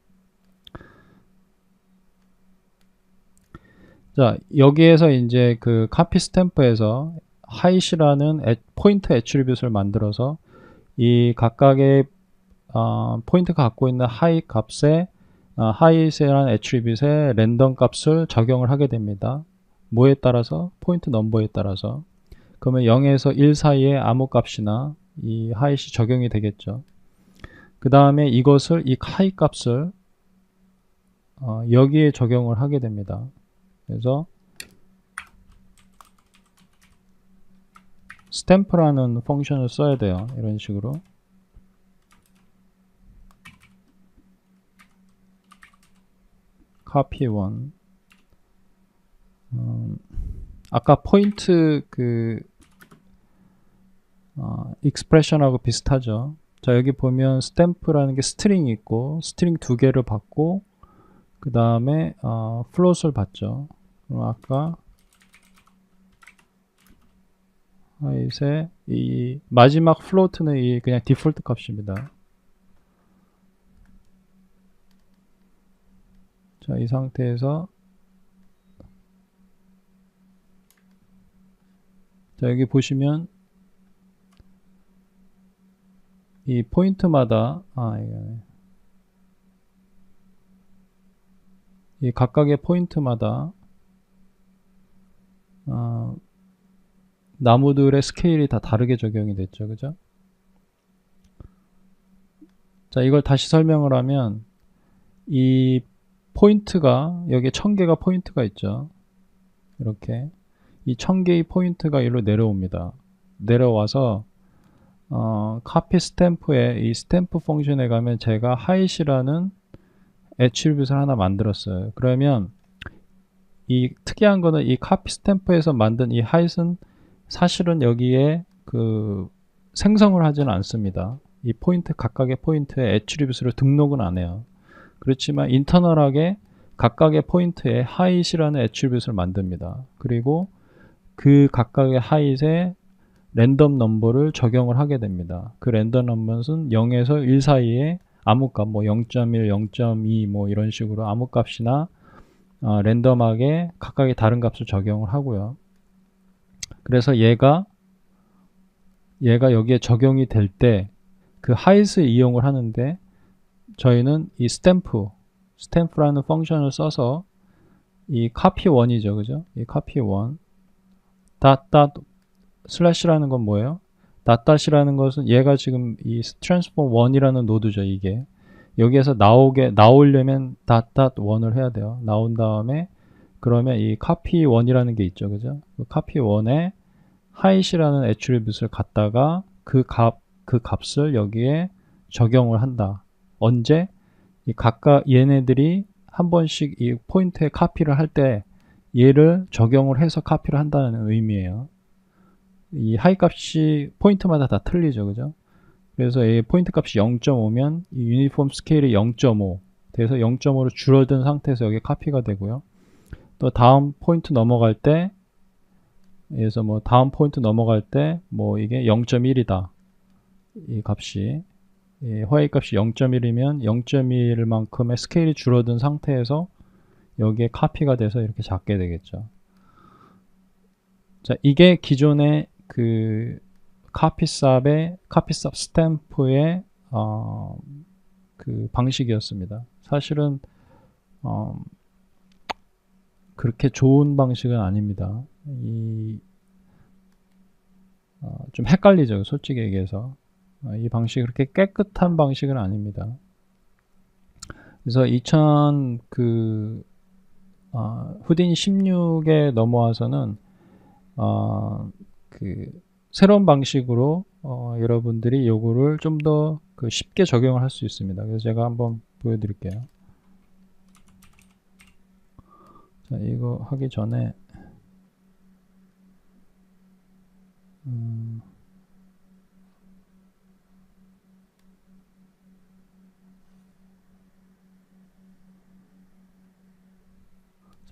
A: 자, 여기에서 이제 그 카피 스탬프에서 하이시라는 포인트 애트리뷰트를 만들어서 이 각각의 포인트가 갖고 있는 하이 값에 하이시라는 애트리뷰트에 랜덤 값을 적용을 하게 됩니다. 뭐에 따라서? 포인트 넘버에 따라서. 그러면 0에서 1 사이에 아무 값이나 이 하이시 적용이 되겠죠. 그 다음에 이것을 이 하이 값을 여기에 적용을 하게 됩니다. 그래서 스탬프라는 펑션을 써야 돼요. 이런 식으로. copy 1. 아까 포인트 그 expression하고 비슷하죠. 자, 여기 보면 스탬프라는 게 스트링이 있고 스트링 2개를 받고 그 다음에 float을 받죠. 그럼 아까 하이트의 이 마지막 float는 이 그냥 디폴트 값입니다. 자, 이 상태에서 자, 여기 보시면 이 포인트마다 이 각각의 포인트마다 나무들의 스케일이 다 다르게 적용이 됐죠. 그죠? 자, 이걸 다시 설명을 하면 이 포인트가 여기에 1000개가 포인트가 있죠. 이렇게 이 1000개의 포인트가 이리로 내려옵니다. 내려와서 카피 스탬프에 이 스탬프 펑션에 가면 제가 하이시라는 애트리뷰트를 하나 만들었어요. 그러면 이 특이한 거는 이 카피 스탬프에서 만든 이 하이트는 사실은 여기에 그 생성을 하지는 않습니다. 이 포인트 각각의 포인트에 애트리뷰트를 등록은 안 해요. 그렇지만 인터널하게 각각의 포인트에 하이트라는 애트리뷰트를 만듭니다. 그리고 그 각각의 하이트에 랜덤 넘버를 적용을 하게 됩니다. 그 랜덤 넘버는 0에서 1 사이에 아무 값, 뭐 0.1, 0.2 뭐 이런 식으로 아무 값이나 랜덤하게 각각의 다른 값을 적용을 하고요. 그래서 얘가 여기에 적용이 될 때 그 하이트 이용을 하는데 저희는 이 스탬프라는 펑션을 써서 이 copy1이죠. 그죠? 이 copy1 슬래시라는 건 뭐예요? 닷닷이라는 것은 얘가 지금 이 transform 1이라는 노드죠. 이게 여기에서 나오려면 닷닷1을 해야 돼요. 나온 다음에 그러면 이 copy1이라는 게 있죠. 그죠? 그 copy1에 하이시라는 애트리뷰트를 갖다가 그 그 값을 여기에 적용을 한다. 언제? 이 각각 얘네들이 한 번씩 이 포인트에 카피를 할 때 얘를 적용을 해서 카피를 한다는 의미예요. 이 하이 값이 포인트마다 다 틀리죠, 그죠? 그래서 이 포인트 값이 0.5면 이 유니폼 스케일이 0.5 돼서 0.5로 줄어든 상태에서 여기 카피가 되고요. 또 다음 포인트 넘어갈 때, 그래서 뭐 다음 포인트 넘어갈 때 뭐 이게 0.1이다. 이 값이 화웨이 값이 0.1이면 0.1만큼의 스케일이 줄어든 상태에서 여기에 카피가 돼서 이렇게 작게 되겠죠. 자, 이게 기존의 그 카피삽 스탬프의 그 방식이었습니다. 사실은 그렇게 좋은 방식은 아닙니다. 좀 헷갈리죠, 솔직히 얘기해서. 이 방식이 그렇게 깨끗한 방식은 아닙니다. 그래서 후디니 16에 넘어와서는 그 새로운 방식으로 여러분들이 요거를 좀 더 쉽게 적용을 할 수 있습니다. 그래서 제가 한번 보여드릴게요. 자, 이거 하기 전에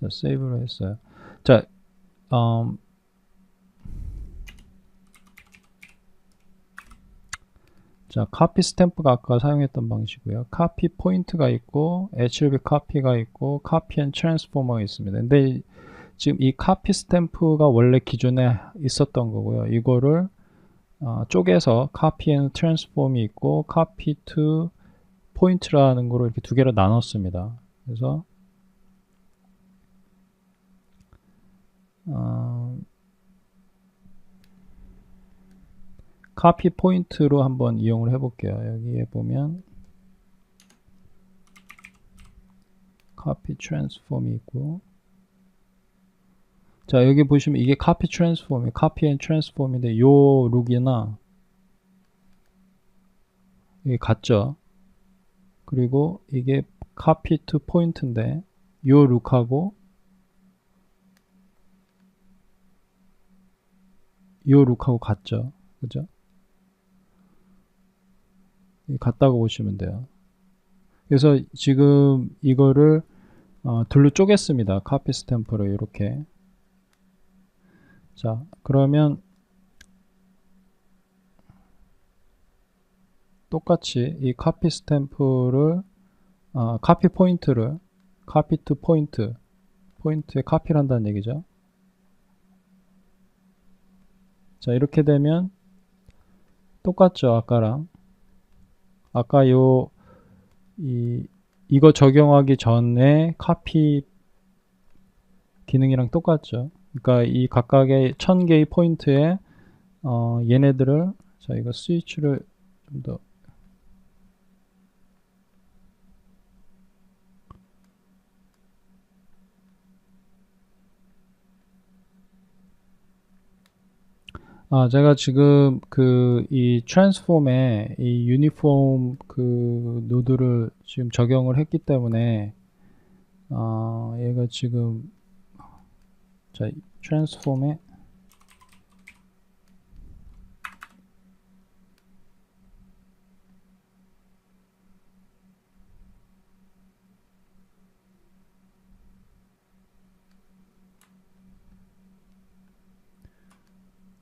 A: 자, 세이브를 했어요. 자, 자, 카피 스탬프가 아까 사용했던 방식이고요. 카피 포인트가 있고, attribute 카피가 있고, 카피 앤 트랜스포머가 있습니다. 근데 지금 이 카피 스탬프가 원래 기존에 있었던 거고요. 이거를 쪼개서 카피 앤 트랜스폼이 있고, 카피 투 포인트라는 거로 이렇게 두 개로 나눴습니다. 그래서 카피 포인트로 한번 이용을 해볼게요. 여기에 보면 카피 트랜스폼이 있고, 자, 여기 보시면 이게 카피 트랜스폼이 카피 앤 트랜스폼인데 요 룩이나 이게 같죠. 그리고 이게 카피 투 포인트인데 요 룩하고 요 룩하고 같죠. 그죠? 같다고 보시면 돼요. 그래서 지금 이거를 둘로 쪼갰습니다. 카피 스탬프로 이렇게. 자, 그러면 똑같이 이 카피 스탬프를 카피 포인트를 카피 투 포인트에 카피를 한다는 얘기죠. 자, 이렇게 되면 똑같죠, 아까랑. 아까 이거 적용하기 전에 카피 기능이랑 똑같죠. 그러니까 이 각각의 1000개의 포인트에 얘네들을, 자, 이거 스위치를 좀 더 제가 지금 이 트랜스폼에 이 유니폼 노드를 지금 적용을 했기 때문에 얘가 지금, 자, 트랜스폼에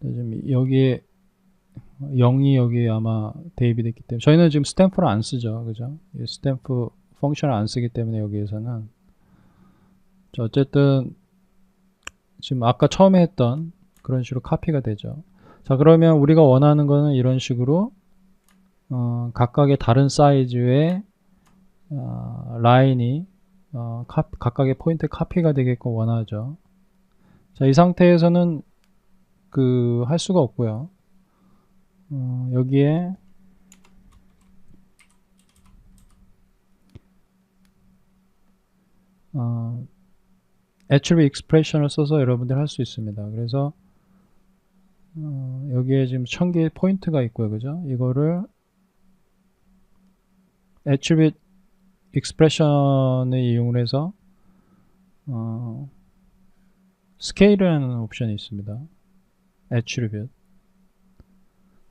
A: 지금 여기에 0이 여기 아마 대입이 됐기 때문에 저희는 지금 스탬프를 안 쓰죠, 그죠? 이 스탬프 펑션을 안 쓰기 때문에 여기에서는, 자, 어쨌든 지금 아까 처음에 했던 그런 식으로 카피가 되죠. 자, 그러면 우리가 원하는 거는 이런 식으로 각각의 다른 사이즈의 라인이 각각의 포인트 카피가 되게끔 원하죠. 자, 이 상태에서는 할 수가 없고요. 여기에 attribute expression을 써서 여러분들 할 수 있습니다. 그래서 여기에 지금 1000개의 포인트가 있고요. 그죠? 이거를 attribute expression을 이용을 해서 scale이라는 옵션이 있습니다. attribute.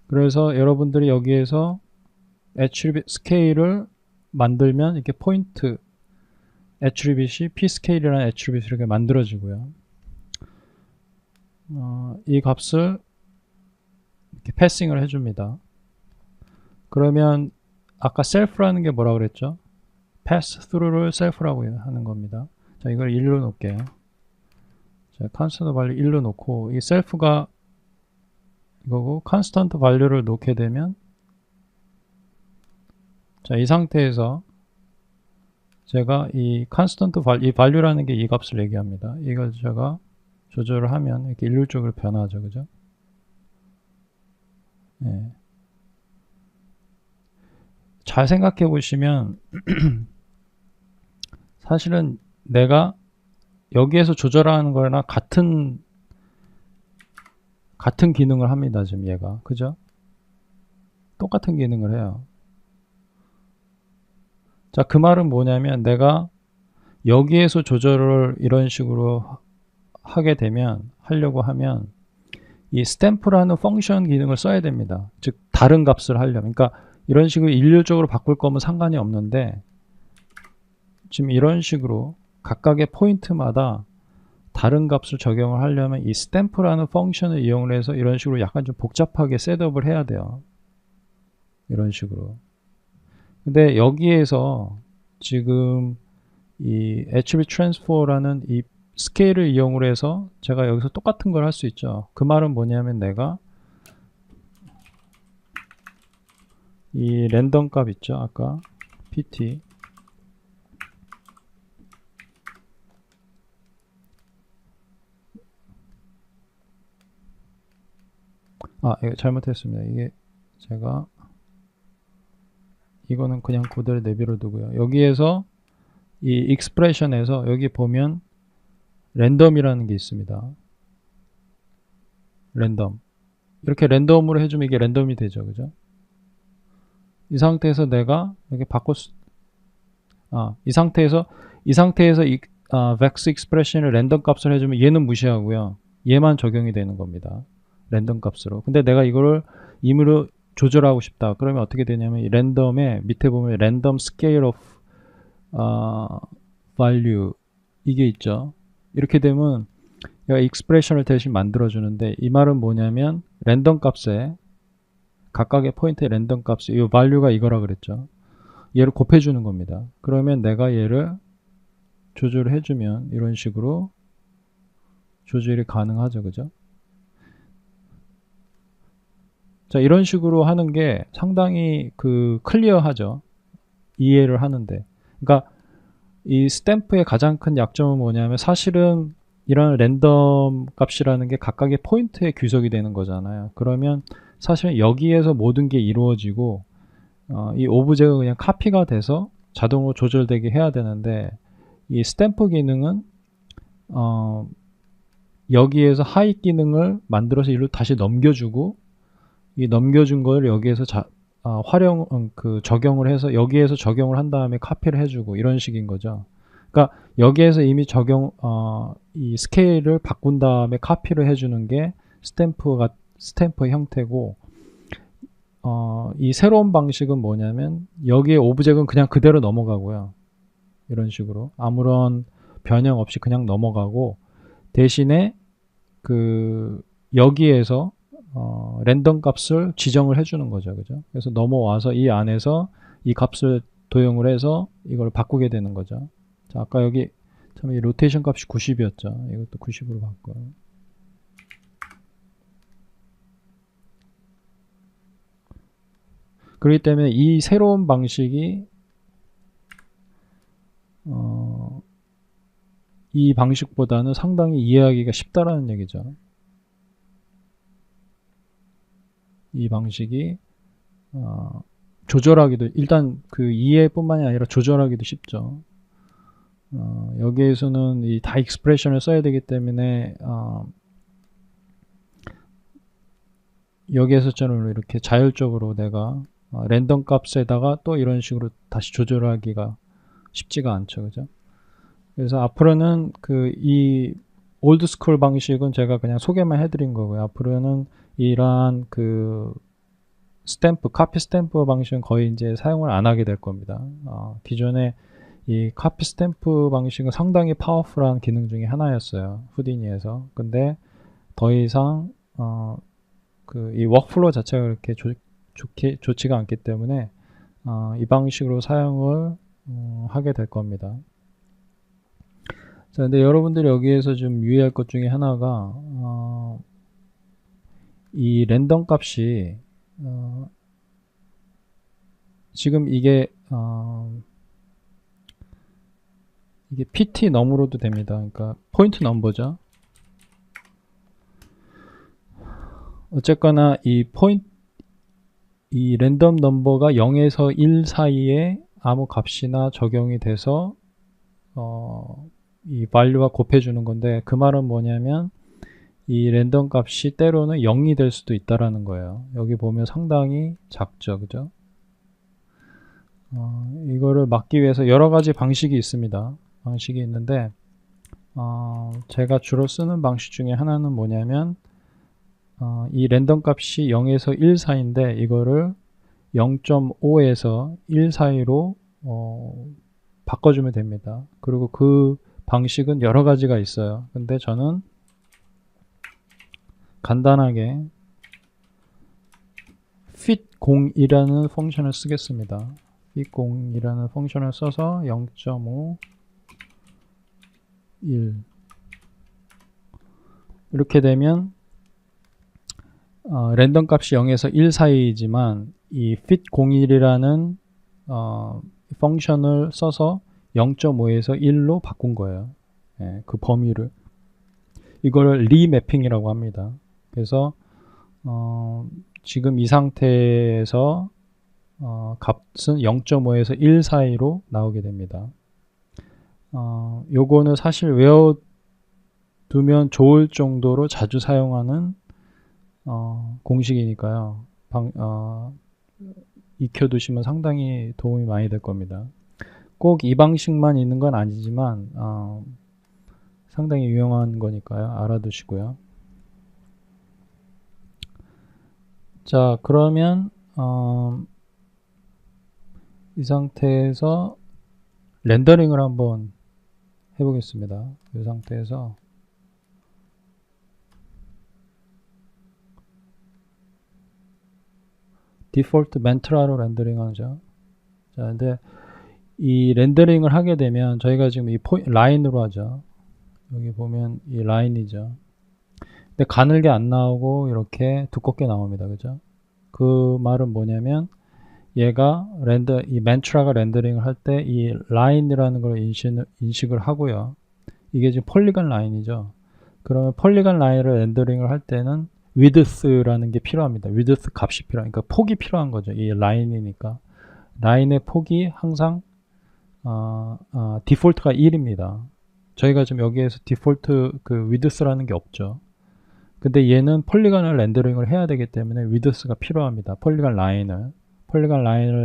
A: 그래서 여러분들이 여기에서 attribute scale을 만들면 이렇게 포인트 attribute이 pscale이라는 attribute를 이렇게 만들어지고요. 이 값을 이렇게 패싱을 해줍니다. 그러면 아까 self라는 게 뭐라고 그랬죠? pass through를 self라고 하는 겁니다. 자, 이걸 1로 놓을게요. 자, constant value 1로 놓고 이 self가 이거고 constant value를 놓게 되면 자, 이 상태에서 제가 이 constant value, 이 value라는 게 이 값을 얘기합니다. 이걸 제가 조절을 하면 이렇게 일률적으로 변하죠. 그죠? 예. 잘 생각해 보시면 사실은 내가 여기에서 조절하는 거나 같은 기능을 합니다. 지금 얘가. 그죠? 똑같은 기능을 해요. 자, 그 말은 뭐냐면 내가 여기에서 조절을 이런 식으로 하려고 하면 이 스탬프라는 펑션 기능을 써야 됩니다. 즉 다른 값을 하려면, 그러니까 이런 식으로 일률적으로 바꿀 거면 상관이 없는데 지금 이런 식으로 각각의 포인트마다 다른 값을 적용을 하려면 이 스탬프라는 펑션을 이용을 해서 이런 식으로 약간 좀 복잡하게 셋업을 해야 돼요. 이런 식으로. 근데 여기에서 지금 이 attribute transfer라는 이 스케일을 이용을 해서 제가 여기서 똑같은 걸 할 수 있죠. 그 말은 뭐냐면 내가 이 랜덤 값 있죠. 아까 pt 이거 잘못했습니다. 이게 제가 이거는 그냥 그대로 내비로 두고요. 여기에서 이 익스프레션에서 여기 보면 랜덤이라는 게 있습니다. 랜덤. 이렇게 랜덤으로 해주면 이게 랜덤이 되죠. 그죠? 이 상태에서 내가 이렇게 이 상태에서 vex expression을 랜덤 값을 해주면 얘는 무시하고요. 얘만 적용이 되는 겁니다. 랜덤 값으로. 근데 내가 이거를 임의로 조절하고 싶다. 그러면 어떻게 되냐면 이 랜덤에 밑에 보면 랜덤 scale of value 이게 있죠. 이렇게 되면 얘가 익스프레션을 대신 만들어 주는데 이 말은 뭐냐면 랜덤 값에 각각의 포인트의 랜덤 값이 이 value가 이거라 그랬죠. 얘를 곱해 주는 겁니다. 그러면 내가 얘를 조절을 해주면 이런 식으로 조절이 가능하죠. 그죠? 자, 이런 식으로 하는 게 상당히 클리어하죠. 이해를 하는데. 그러니까 이 스탬프의 가장 큰 약점은 뭐냐면 사실은 이런 랜덤 값이라는 게 각각의 포인트에 귀속이 되는 거잖아요. 그러면 사실 여기에서 모든 게 이루어지고 이 오브제가 그냥 카피가 돼서 자동으로 조절되게 해야 되는데 이 스탬프 기능은 여기에서 하위 기능을 만들어서 이로 다시 넘겨주고 이 넘겨준 걸 여기에서 적용을 해서 여기에서 적용을 한 다음에 카피를 해주고 이런 식인 거죠. 그러니까 여기에서 이미 이 스케일을 바꾼 다음에 카피를 해주는 게 스탬프 형태고 이 새로운 방식은 뭐냐면 여기에 오브젝은 그냥 그대로 넘어가고요. 이런 식으로 아무런 변형 없이 그냥 넘어가고 대신에 여기에서 랜덤 값을 지정을 해주는 거죠. 그죠? 그래서 넘어와서 이 안에서 이 값을 도용을 해서 이걸 바꾸게 되는 거죠. 자, 아까 여기 참 이 로테이션 값이 90이었죠. 이것도 90으로 바꿔요. 그렇기 때문에 이 새로운 방식이 이 방식보다는 상당히 이해하기가 쉽다라는 얘기죠. 이 방식이 조절하기도 일단 이해뿐만이 아니라 조절하기도 쉽죠. 여기에서는 이 다 익스프레션을 써야 되기 때문에 여기에서 저는 이렇게 자율적으로 내가 랜덤 값에다가 또 이런 식으로 다시 조절하기가 쉽지가 않죠. 그죠? 그래서 앞으로는 이 올드스쿨 방식은 제가 그냥 소개만 해드린 거고요. 앞으로는 이러한 스탬프, 카피 스탬프 방식은 거의 이제 사용을 안 하게 될 겁니다. 기존에 이 카피 스탬프 방식은 상당히 파워풀한 기능 중에 하나였어요. 후디니에서. 근데 더 이상 이 워크플로우 자체가 그렇게 좋지가 않기 때문에 이 방식으로 사용을 하게 될 겁니다. 자, 근데 여러분들이 여기에서 좀 유의할 것 중에 하나가 이 랜덤 값이 지금 이게 PT 넘으로도 됩니다. 그러니까 포인트 넘버죠. 어쨌거나 이 랜덤 넘버가 0에서 1 사이에 아무 값이나 적용이 돼서 이 value와 곱해주는 건데, 그 말은 뭐냐면 이 랜덤 값이 때로는 0이 될 수도 있다라는 거예요. 여기 보면 상당히 작죠, 그죠? 이거를 막기 위해서 여러 가지 방식이 있습니다. 방식이 있는데 제가 주로 쓰는 방식 중에 하나는 뭐냐면 이 랜덤 값이 0에서 1 사이인데 이거를 0.5에서 1 사이로 바꿔주면 됩니다. 그리고 그 방식은 여러 가지가 있어요. 근데 저는 간단하게 fit0이라는 펑션을 쓰겠습니다. fit0이라는 펑션을 써서 0.5 1 이렇게 되면 랜덤 값이 0에서 1 사이이지만 이 fit01이라는 펑션을 써서 0.5에서 1로 바꾼 거예요. 예, 그 범위를. 이걸 리매핑이라고 합니다. 그래서 지금 이 상태에서 값은 0.5에서 1 사이로 나오게 됩니다. 요거는 사실 외워두면 좋을 정도로 자주 사용하는 공식이니까요. 익혀두시면 상당히 도움이 많이 될 겁니다. 꼭 이 방식만 있는 건 아니지만 상당히 유용한 거니까요. 알아두시고요. 자, 그러면 이 상태에서 렌더링을 한번 해보겠습니다. 이 상태에서 디폴트 멘트라로 렌더링 하죠. 자, 근데 이 렌더링을 하게 되면 저희가 지금 이 라인으로 하죠. 여기 보면 이 라인이죠. 근데 가늘게 안 나오고 이렇게 두껍게 나옵니다. 그죠? 그 말은 뭐냐면 얘가 이 멘트라가 렌더링을 할 때 이 라인이라는 걸 인식을 하고요. 이게 지금 폴리건 라인이죠. 그러면 폴리건 라인을 렌더링을 할 때는 위드스라는 게 필요합니다. 위드스 값이 필요하니까 폭이 필요한 거죠. 이 라인이니까. 라인의 폭이 항상 디폴트가 1입니다. 저희가 지금 여기에서 디폴트 위드스라는 게 없죠. 근데 얘는 폴리건을 렌더링을 해야 되기 때문에 위드스가 필요합니다. 폴리건 라인을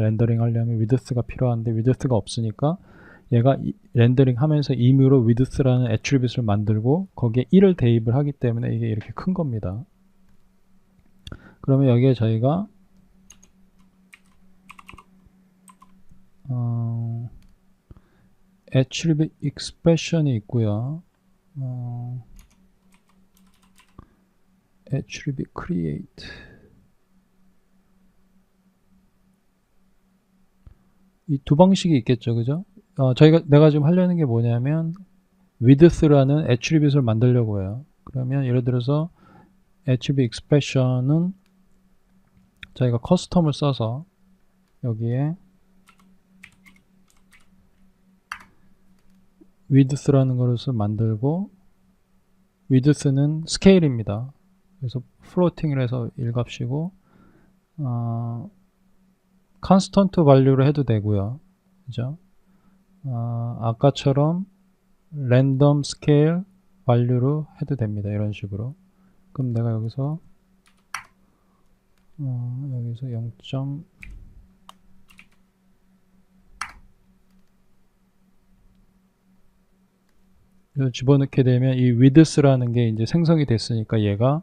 A: 렌더링 하려면 위드스가 필요한데 위드스가 없으니까 얘가 렌더링 하면서 임의로 위드스라는 애트리뷰트를 만들고 거기에 1을 대입을 하기 때문에 이게 이렇게 큰 겁니다. 그러면 여기에 저희가 attribute expression이 있고요. attribute create 이 두 방식이 있겠죠, 그죠? 내가 지금 하려는 게 뭐냐면 width라는 attribute을 만들려고 해요. 그러면 예를 들어서 attribute expression은 저희가 커스텀을 써서 여기에 width라는 것을 만들고 width는 스케일입니다. 그래서 플로팅을 해서 일값이고 컨스턴트 밸류로 해도 되고요. 그죠? 아까처럼 랜덤 스케일 밸류로 해도 됩니다. 이런 식으로. 그럼 내가 여기서 여기서 0. 집어넣게 되면 이 width라는 게 이제 생성이 됐으니까 얘가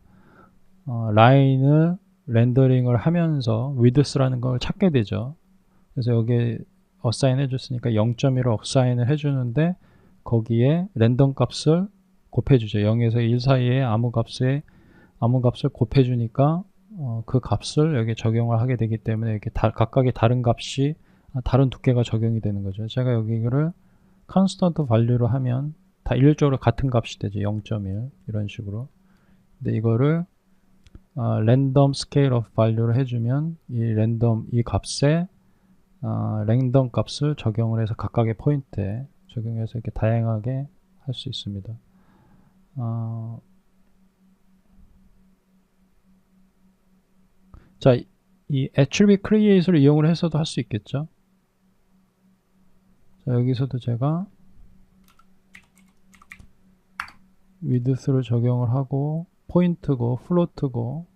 A: 라인을 렌더링을 하면서 width라는 걸 찾게 되죠. 그래서 여기에 어사인 해줬으니까 0.1을 어사인을 해주는데 거기에 랜덤 값을 곱해주죠. 0에서 1 사이에 아무 값을 곱해주니까 그 값을 여기에 적용을 하게 되기 때문에 이렇게 각각의 다른 값이 다른 두께가 적용이 되는 거죠. 제가 여기를 컨스턴트 밸류로 하면 다 일률적으로 같은 값이 되죠. 0.1 이런 식으로. 근데 이거를 랜덤 스케일 오브 밸류를 해주면 이 값에 랜덤 값을 적용을 해서 각각의 포인트에 적용해서 이렇게 다양하게 할 수 있습니다. 자, 이 attribute create를 이용을 해서도 할 수 있겠죠. 자, 여기서도 제가 width를 적용을 하고 포인트고 플로트고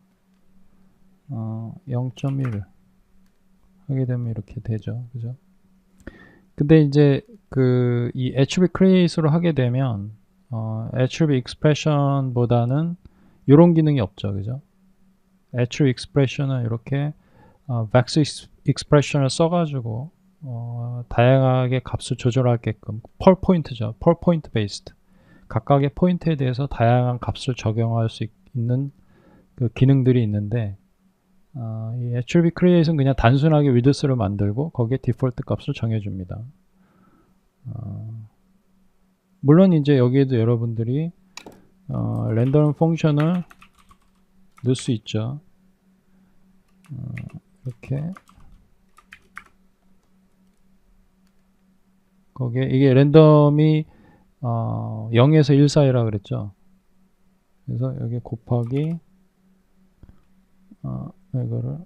A: 0.1 하게 되면 이렇게 되죠. 그죠? 근데 이제 이 attribute create로 하게 되면 attribute expression보다는 이런 기능이 없죠. 그죠? attribute expression은 이렇게 vex expression을 써가지고 다양하게 값을 조절하게끔 per point죠. per point based. 각각의 포인트에 대해서 다양한 값을 적용할 수 있는 그 기능들이 있는데 이 attribute create는 그냥 단순하게 width를 만들고 거기에 디폴트 값을 정해줍니다. 물론 이제 여기에도 여러분들이 랜덤 펑션을 넣을 수 있죠. 이렇게 거기에 이게 랜덤이 0에서 1 사이라 그랬죠. 그래서 여기 곱하기 이거를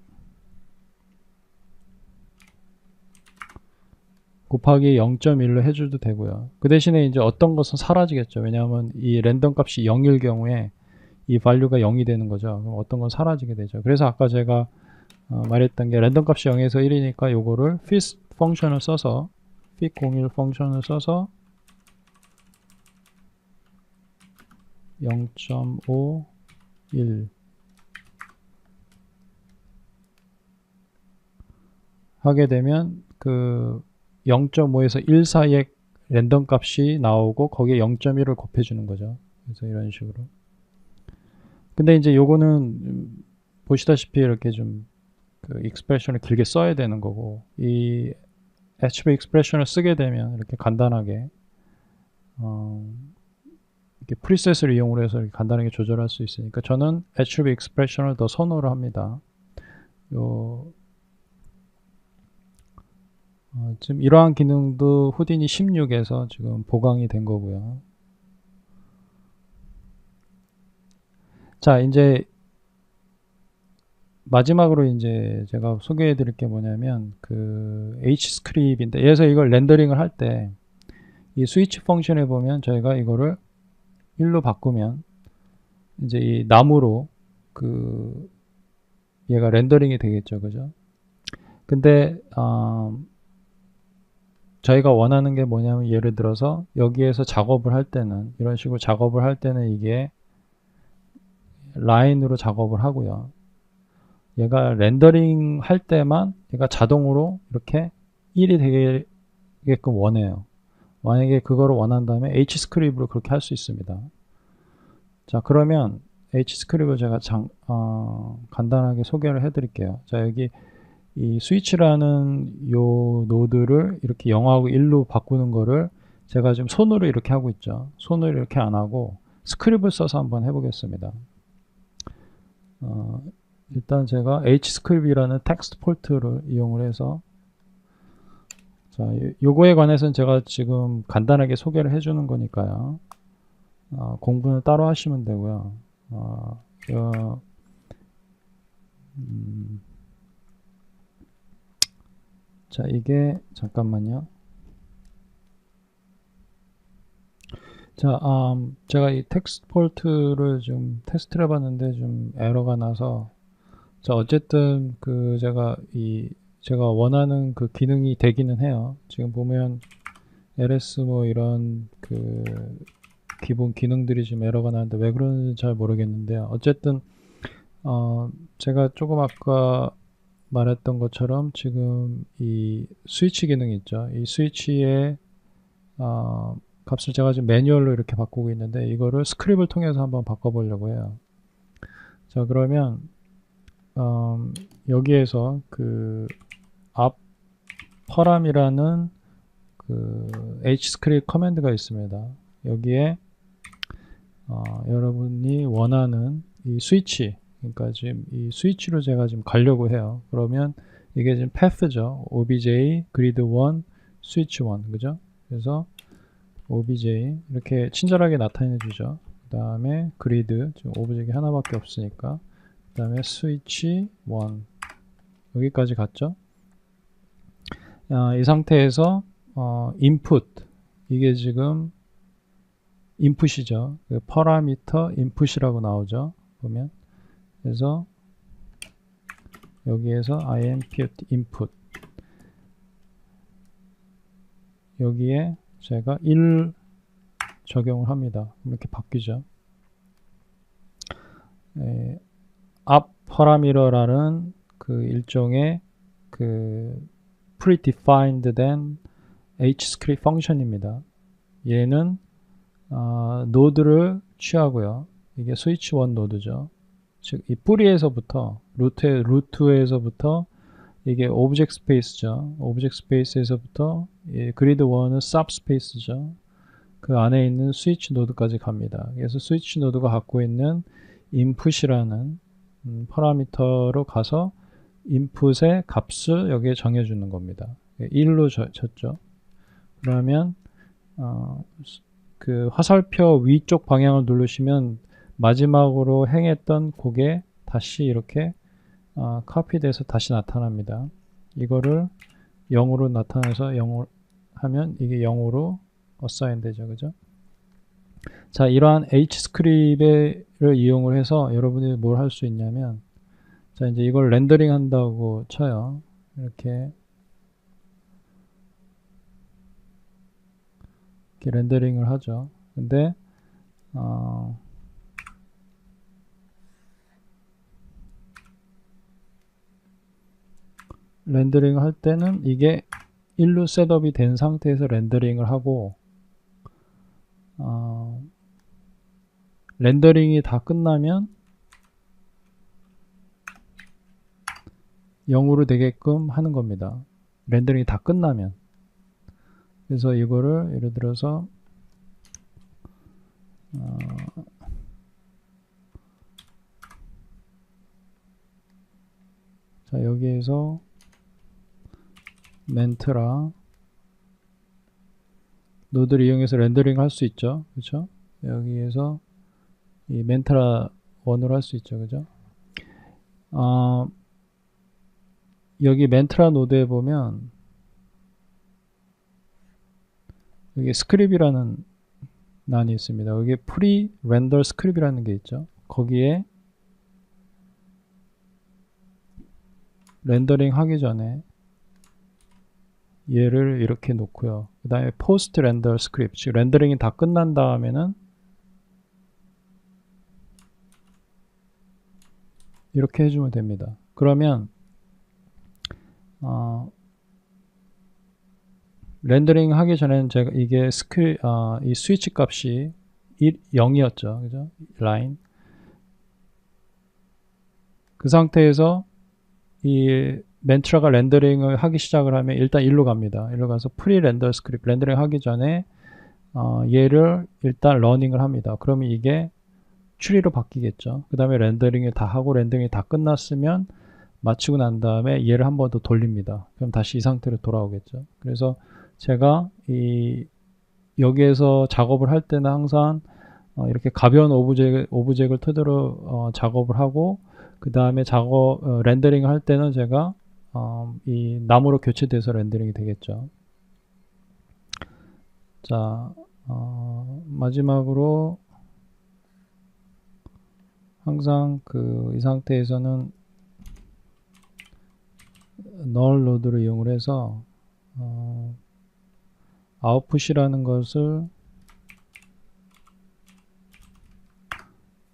A: 곱하기 0.1로 해줘도 되고요. 그 대신에 이제 어떤 것은 사라지겠죠. 왜냐하면 이 랜덤 값이 0일 경우에 이 value가 0이 되는 거죠. 그럼 어떤 건 사라지게 되죠. 그래서 아까 제가 말했던 게 랜덤 값이 0에서 1이니까 요거를 fit 펑션을 써서 fit01 펑션을 써서 0.5 1 하게 되면 그 0.5에서 1 사이에 랜덤 값이 나오고 거기에 0.1을 곱해주는 거죠. 그래서 이런 식으로. 근데 이제 요거는 보시다시피 이렇게 좀 그 익스프레션을 길게 써야 되는 거고, 이 attribute expression을 쓰게 되면 이렇게 간단하게 이렇게 프리셋을 이용을 해서 이렇게 간단하게 조절할 수 있으니까 저는 attribute expression을 더 선호를 합니다. 지금 이러한 기능도 후디니 16에서 지금 보강이 된 거고요. 자, 이제 마지막으로 이제 제가 소개해 드릴 게 뭐냐면 그 hscript인데, 그래서 이걸 렌더링을 할 때 이 스위치 펑션에 보면 저희가 이거를 1로 바꾸면 이제 이 나무로 그 얘가 렌더링이 되겠죠. 그죠? 근데 저희가 원하는 게 뭐냐면, 예를 들어서 여기에서 작업을 할 때는 이런 식으로 작업을 할 때는 이게 라인으로 작업을 하고요. 얘가 렌더링 할 때만 얘가 자동으로 이렇게 1이 되게끔 원해요. 만약에 그거를 원한다면 hscript으로 그렇게 할 수 있습니다. 자, 그러면 hscript을 제가 간단하게 소개를 해 드릴게요. 자, 여기 이 스위치라는 요 노드를 이렇게 0하고 1로 바꾸는 거를 제가 지금 손으로 이렇게 하고 있죠. 손으로 이렇게 안 하고 스크립을 써서 한번 해보겠습니다. 일단 제가 hscript이라는 텍스트 폴트를 이용을 해서, 자, 요거에 관해서는 제가 지금 간단하게 소개를 해주는 거니까요. 공부는 따로 하시면 되고요. 자, 이게 잠깐만요. 자, 제가 이 텍스트 폴트를 좀 테스트를 해봤는데 좀 에러가 나서 자, 어쨌든 제가 원하는 그 기능이 되기는 해요. 지금 보면 ls 뭐 이런 그 기본 기능들이 지금 에러가 나는데 왜 그러는지 잘 모르겠는데요. 어쨌든 제가 조금 아까 말했던 것처럼 지금 이 스위치 기능 있죠. 이 스위치의 값을 제가 지금 매뉴얼로 이렇게 바꾸고 있는데 이거를 스크립을 통해서 한번 바꿔보려고 해요. 자, 그러면 여기에서 그 appparam이라는 그 hscript 커맨드가 있습니다. 여기에 여러분이 원하는 이 스위치, 그러니까 지금 이 스위치로 제가 지금 가려고 해요. 그러면 이게 지금 path죠. obj grid1 switch1, 그죠? 그래서 obj 이렇게 친절하게 나타내 주죠. 그 다음에 grid, 지금 오브젝이 하나밖에 없으니까, 그 다음에 switch1 여기까지 갔죠. 이 상태에서 input, 이게 지금 인풋이죠. 그 parameter input이라고 나오죠. 보면. 그래서 여기에서 input input, 여기에 제가 1 적용을 합니다. 이렇게 바뀌죠. apparameter라는 그 일종의 그 predefined 된 hscript 펑션입니다. 얘는 노드를 취하고요. 이게 switch1 노드죠. 즉 이 뿌리에서부터 루트에서부터 이게 오브젝트 스페이스죠. 오브젝트 스페이스에서부터 그리드 1은 서브 스페이스죠. 그 안에 있는 스위치 노드까지 갑니다. 그래서 스위치 노드가 갖고 있는 인풋이라는 파라미터로 가서 인풋의 값을 여기에 정해주는 겁니다. 1로 쳤죠. 그러면 그 화살표 위쪽 방향을 누르시면 마지막으로 행했던 그게 다시 이렇게 카피돼서 다시 나타납니다. 이거를 0으로 나타내서 0을 하면 이게 0으로 어사인 되죠. 그죠? 자, 이러한 hscript을 이용을 해서 여러분이 뭘 할 수 있냐면, 자, 이제 이걸 렌더링 한다고 쳐요. 이렇게 렌더링을 하죠. 근데 렌더링을 할 때는 이게 1로 셋업이 된 상태에서 렌더링을 하고, 렌더링이 다 끝나면 0으로 되게끔 하는 겁니다. 렌더링이 다 끝나면. 그래서 이거를 예를 들어서 자, 여기에서 멘트라 노드를 이용해서 렌더링 할 수 있죠. 그렇죠? 여기에서 이 멘트라 1으로 할 수 있죠. 그죠? 여기 멘트라 노드에 보면 여기 스크립이라는 난이 있습니다. 여기 프리 렌더 스크립이라는 게 있죠. 거기에 렌더링 하기 전에 얘를 이렇게 놓고요. 그 다음에 포스트 렌더 스크립트, 즉 렌더링이 다 끝난 다음에는 이렇게 해주면 됩니다. 그러면 렌더링 하기 전에는 제가 이게 이 스위치 값이 0이었죠. 그죠? 라인. 그 상태에서 이 멘트라가 렌더링을 하기 시작을 하면 일단 1로 갑니다. 1로 가서 프리 렌더 스크립트, 렌더링 하기 전에 얘를 일단 러닝을 합니다. 그러면 이게 추리로 바뀌겠죠. 그 다음에 렌더링을 다 하고 렌더링이 다 끝났으면 마치고 난 다음에 얘를 한 번 더 돌립니다. 그럼 다시 이 상태로 돌아오겠죠. 그래서 제가 여기에서 작업을 할 때는 항상 이렇게 가벼운 오브젝트를 토대로 작업을 하고, 그 다음에 렌더링을 할 때는 제가 이 나무로 교체돼서 렌더링이 되겠죠. 자, 마지막으로 항상 이 상태에서는 null 노드를 이용을 해서 output이라는 것을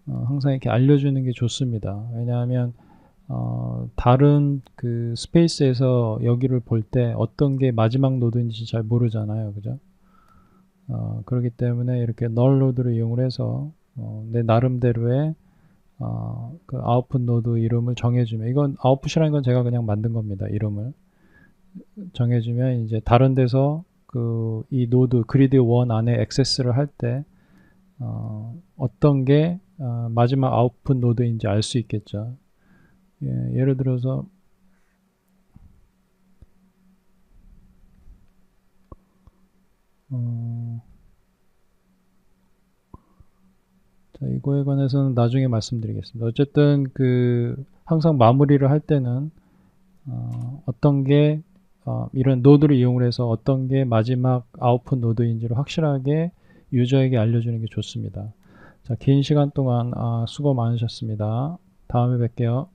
A: 항상 이렇게 알려주는 게 좋습니다. 왜냐하면 다른 그 스페이스에서 여기를 볼 때 어떤 게 마지막 노드인지 잘 모르잖아요. 그죠? 그렇기 때문에 이렇게 null 노드를 이용을 해서 내 나름대로의 그 아웃풋 노드 이름을 정해주면, 이건 아웃풋이라는 건 제가 그냥 만든 겁니다. 이름을 정해주면 이제 다른 데서 그 이 노드 그리드 1 안에 액세스를 할 때 어떤 게 마지막 아웃풋 노드인지 알 수 있겠죠. 예를 들어서 자, 이거에 관해서는 나중에 말씀드리겠습니다. 어쨌든 그 항상 마무리를 할 때는 어떤 게 이런 노드를 이용을 해서 어떤 게 마지막 아웃풋 노드인지를 확실하게 유저에게 알려주는 게 좋습니다. 자, 긴 시간 동안 수고 많으셨습니다. 다음에 뵐게요.